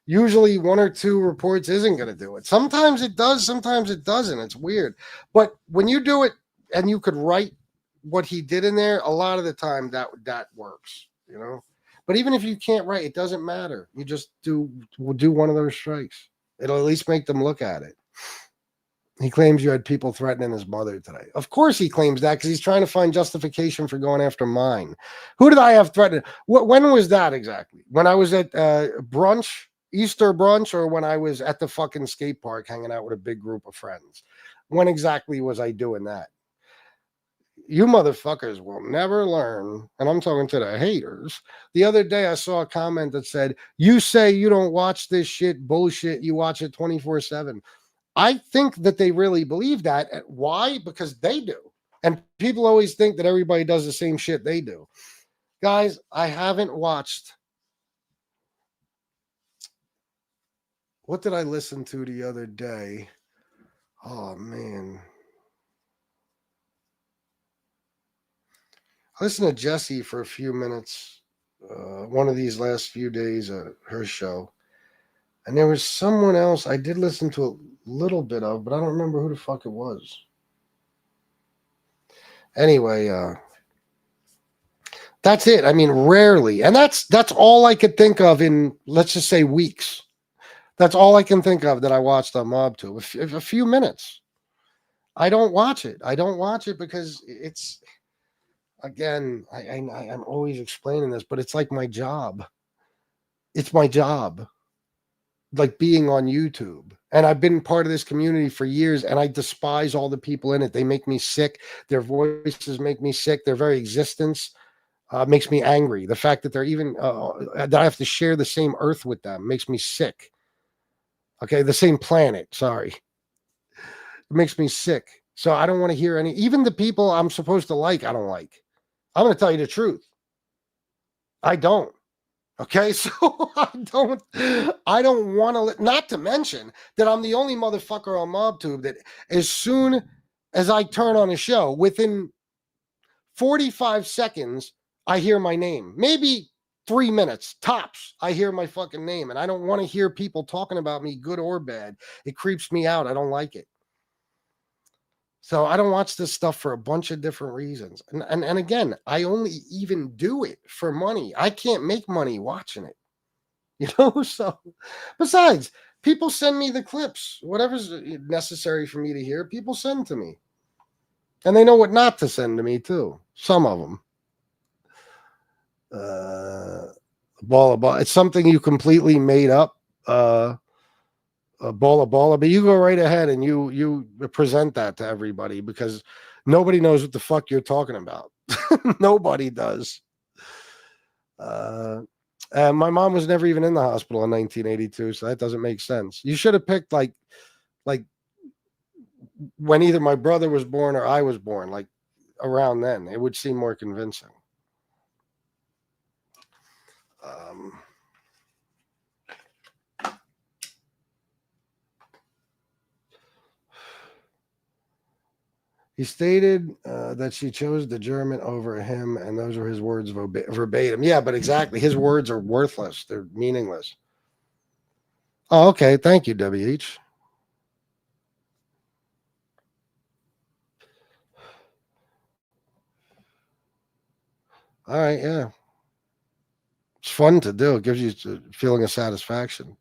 usually one or two reports isn't going to do it. Sometimes it does, sometimes it doesn't. It's weird. But when you do it and you could write what he did in there, a lot of the time that works, But even if you can't write, it doesn't matter. You just do one of those strikes. It'll at least make them look at it. He claims you had people threatening his mother today. Of course he claims that because he's trying to find justification for going after mine. Who did I have threatened? When was that exactly? When I was at brunch, Easter brunch, or when I was at the fucking skate park hanging out with a big group of friends? When exactly was I doing that? You motherfuckers will never learn. And I'm talking to the haters. The other day I saw a comment that said, you say you don't watch this shit bullshit. You watch it 24/7. I think that they really believe that. Why? Because they do. And people always think that everybody does the same shit they do. Guys, I haven't watched. What did I listen to the other day? Oh, man. I listened to Jessie for a few minutes. One of these last few days, her show. And there was someone else I did listen to a little bit of, but I don't remember who the fuck it was. Anyway, that's it. I mean, rarely. And that's all I could think of in, let's just say, weeks. That's all I can think of that I watched on MobTube. A few minutes. I don't watch it. I don't watch it because it's, again, I'm always explaining this, but it's like my job. It's my job. Like being on YouTube. And I've been part of this community for years, and I despise all the people in it. They make me sick. Their voices make me sick. Their very existence makes me angry. The fact that they're even, that I have to share the same earth with them makes me sick. Okay, the same planet, sorry. It makes me sick. So I don't want to hear even the people I'm supposed to like, I don't like. I'm going to tell you the truth. I don't. Okay, so I don't want to, not to mention that I'm the only motherfucker on MobTube that as soon as I turn on a show, within 45 seconds, I hear my name. Maybe 3 minutes, tops, I hear my fucking name. And I don't want to hear people talking about me, good or bad. It creeps me out. I don't like it. So I don't watch this stuff for a bunch of different reasons. And again, I only even do it for money. I can't make money watching it. So besides, people send me the clips, whatever's necessary for me to hear, people send to me. And they know what not to send to me too. Some of them. Ball. It's something you completely made up. Ball, but you go right ahead and you present that to everybody because nobody knows what the fuck you're talking about. Nobody does. And my mom was never even in the hospital in 1982, so that doesn't make sense. You should have picked like when either my brother was born or I was born, like around then. It would seem more convincing. He stated that she chose the German over him, and those were his words verbatim. Yeah, but exactly. His words are worthless. They're meaningless. Oh, okay. Thank you, WH. All right, yeah. It's fun to do. It gives you a feeling of satisfaction.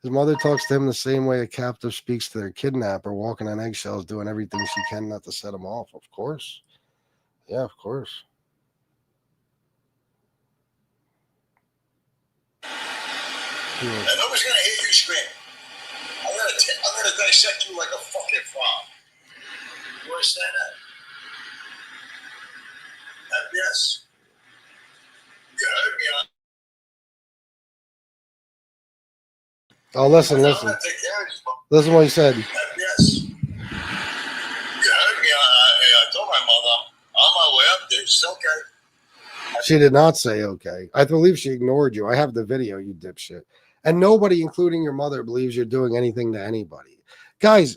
His mother talks to him the same way a captive speaks to their kidnapper, walking on eggshells, doing everything she can not to set him off. Of course. Yeah, of course. And nobody's gonna hear you scream. I'm gonna dissect you like a fucking frog. You understand that? Yes. You heard me on. Oh, listen. Listen what he said. Yes. You heard me on. I told my mother I'm on my way up there. It's okay. She did not say okay. I believe she ignored you. I have the video, you dipshit. And nobody, including your mother, believes you're doing anything to anybody. Guys,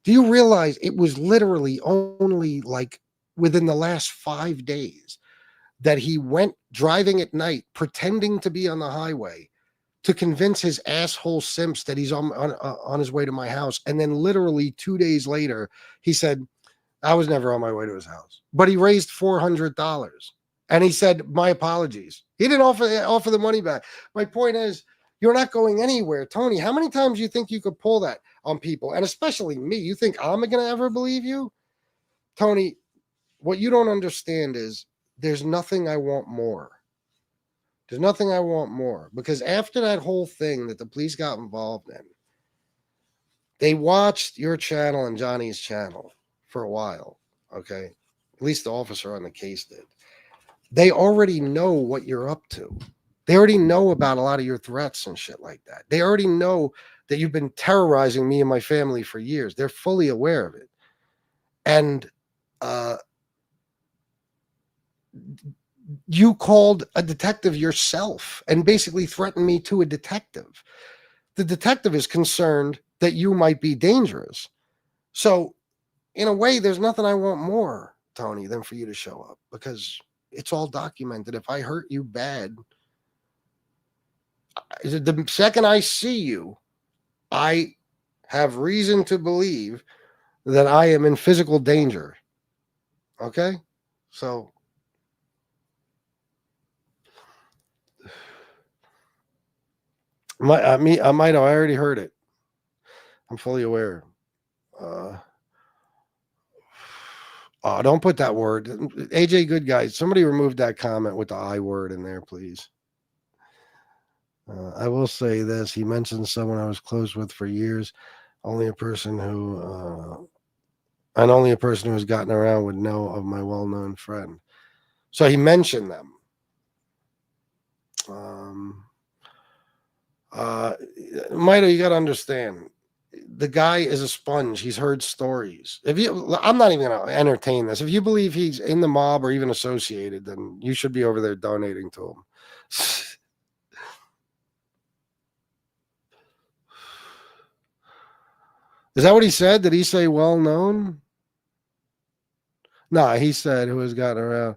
do you realize it was literally only like within the last 5 days that he went driving at night, pretending to be on the highway to convince his asshole simps that he's on his way to my house. And then literally 2 days later, he said, I was never on my way to his house. But he raised $400. And he said, my apologies. He didn't offer the money back. My point is, you're not going anywhere. Tony, how many times do you think you could pull that on people? And especially me. You think I'm going to ever believe you? Tony, what you don't understand is there's nothing I want more. There's nothing I want more. Because after that whole thing that the police got involved in, they watched your channel and Johnny's channel for a while. Okay? At least the officer on the case did. They already know what you're up to. They already know about a lot of your threats and shit like that. They already know that you've been terrorizing me and my family for years. They're fully aware of it. And you called a detective yourself and basically threatened me to a detective. The detective is concerned that you might be dangerous. So, in a way, there's nothing I want more, Tony, than for you to show up, because it's all documented. If I hurt you bad, the second I see you, I have reason to believe that I am in physical danger. Okay? So, I already heard it. I'm fully aware. Don't put that word. AJ, good guy. Somebody remove that comment with the I word in there, please. I will say this. He mentioned someone I was close with for years. Only a person who has gotten around would know of my well-known friend. So he mentioned them. Mito, you got to understand. The guy is a sponge. He's heard stories. I'm not even going to entertain this. If you believe he's in the mob or even associated, then you should be over there donating to him. Is that what he said? Did he say well known? No, he said who has gotten around.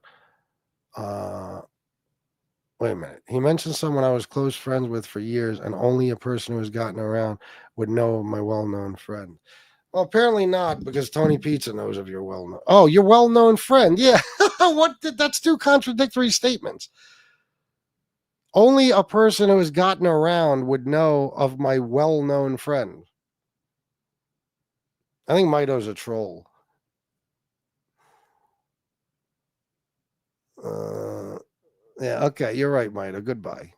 Wait a minute. He mentioned someone I was close friends with for years, and only a person who has gotten around would know of my well-known friend. Well, apparently not, because Tony Pizza knows of your well-known. Oh, your well-known friend. Yeah. That's two contradictory statements. Only a person who has gotten around would know of my well-known friend. I think Mito's a troll. Yeah, okay, you're right, Mito. Goodbye.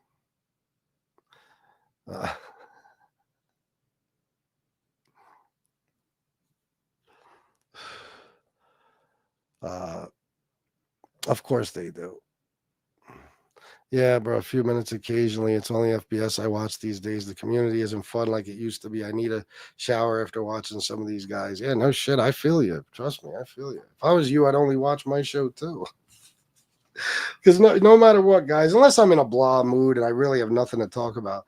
Of course they do. Yeah, bro, a few minutes occasionally. It's only FBS I watch these days. The community isn't fun like it used to be. I need a shower after watching some of these guys. Yeah, no shit. I feel you. Trust me, I feel you. If I was you, I'd only watch my show too. Because no matter what, guys, unless I'm in a blah mood and I really have nothing to talk about,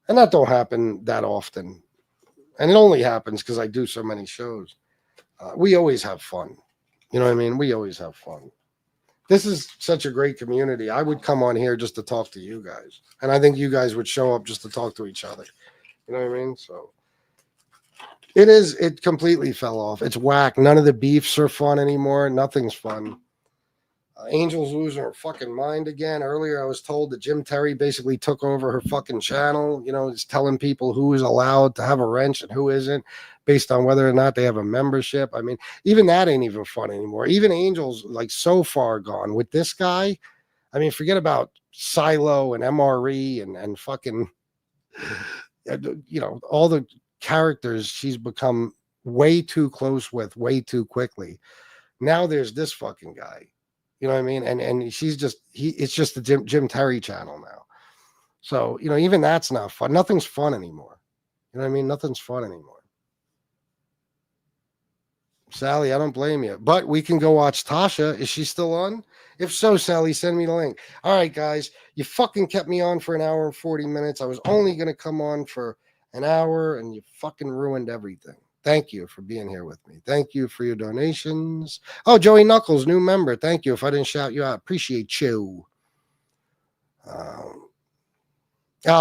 and that don't happen that often, and it only happens because I do so many shows, we always have fun. You know what I mean? We always have fun. This is such a great community. I would come on here just to talk to you guys. And I think you guys would show up just to talk to each other. You know what I mean? So it completely fell off. It's whack. None of the beefs are fun anymore. Nothing's fun. Angel's losing her fucking mind again. Earlier, I was told that Jim Terry basically took over her fucking channel. You know, he's telling people who is allowed to have a wrench and who isn't based on whether or not they have a membership. I mean, even that ain't even fun anymore. Even Angel's like so far gone with this guy. I mean, forget about Silo and MRE and fucking, you know, all the characters she's become way too close with way too quickly. Now there's this fucking guy. You know what I mean? And she's just it's just the Jim Terry channel now. So, you know, even that's not fun. Nothing's fun anymore. You know what I mean? Nothing's fun anymore. Sally, I don't blame you. But we can go watch Tasha. Is she still on? If so, Sally, send me the link. All right, guys. You fucking kept me on for an hour and 40 minutes. I was only going to come on for an hour, and you fucking ruined everything. Thank you for being here with me. Thank you for your donations. Oh, Joey Knuckles, new member. Thank you. If I didn't shout you out, appreciate you. Oh,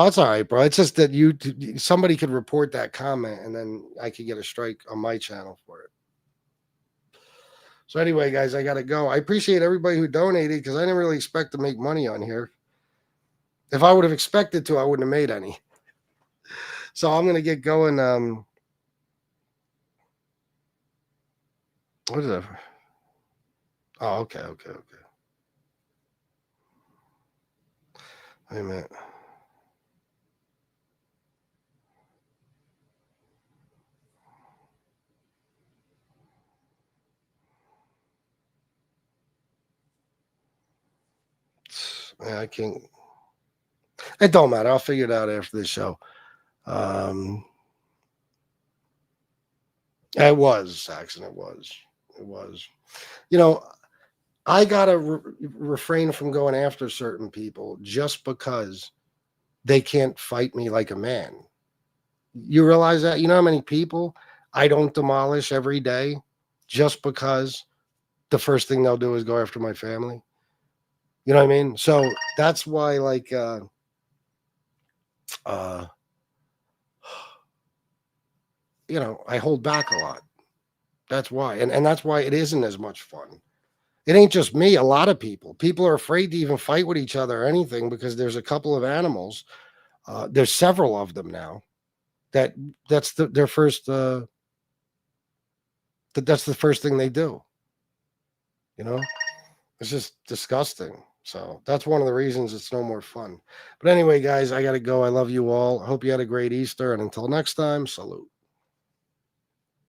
it's all right, bro. It's just that somebody could report that comment, and then I could get a strike on my channel for it. So anyway, guys, I got to go. I appreciate everybody who donated because I didn't really expect to make money on here. If I would have expected to, I wouldn't have made any. So I'm going to get going. What is that? Oh, okay. Wait a minute. Yeah, I can't. It don't matter. I'll figure it out after the show. It was, Saxon. It was. You know, I gotta refrain from going after certain people just because they can't fight me like a man. You realize that? You know how many people I don't demolish every day just because the first thing they'll do is go after my family? You know what I mean? So that's why, like, you know, I hold back a lot. That's why. And that's why it isn't as much fun. It ain't just me. A lot of people are afraid to even fight with each other or anything because there's a couple of animals. There's several of them now that's their first, that's the first thing they do. You know, it's just disgusting. So that's one of the reasons it's no more fun. But anyway, guys, I got to go. I love you all. I hope you had a great Easter. And until next time, salute.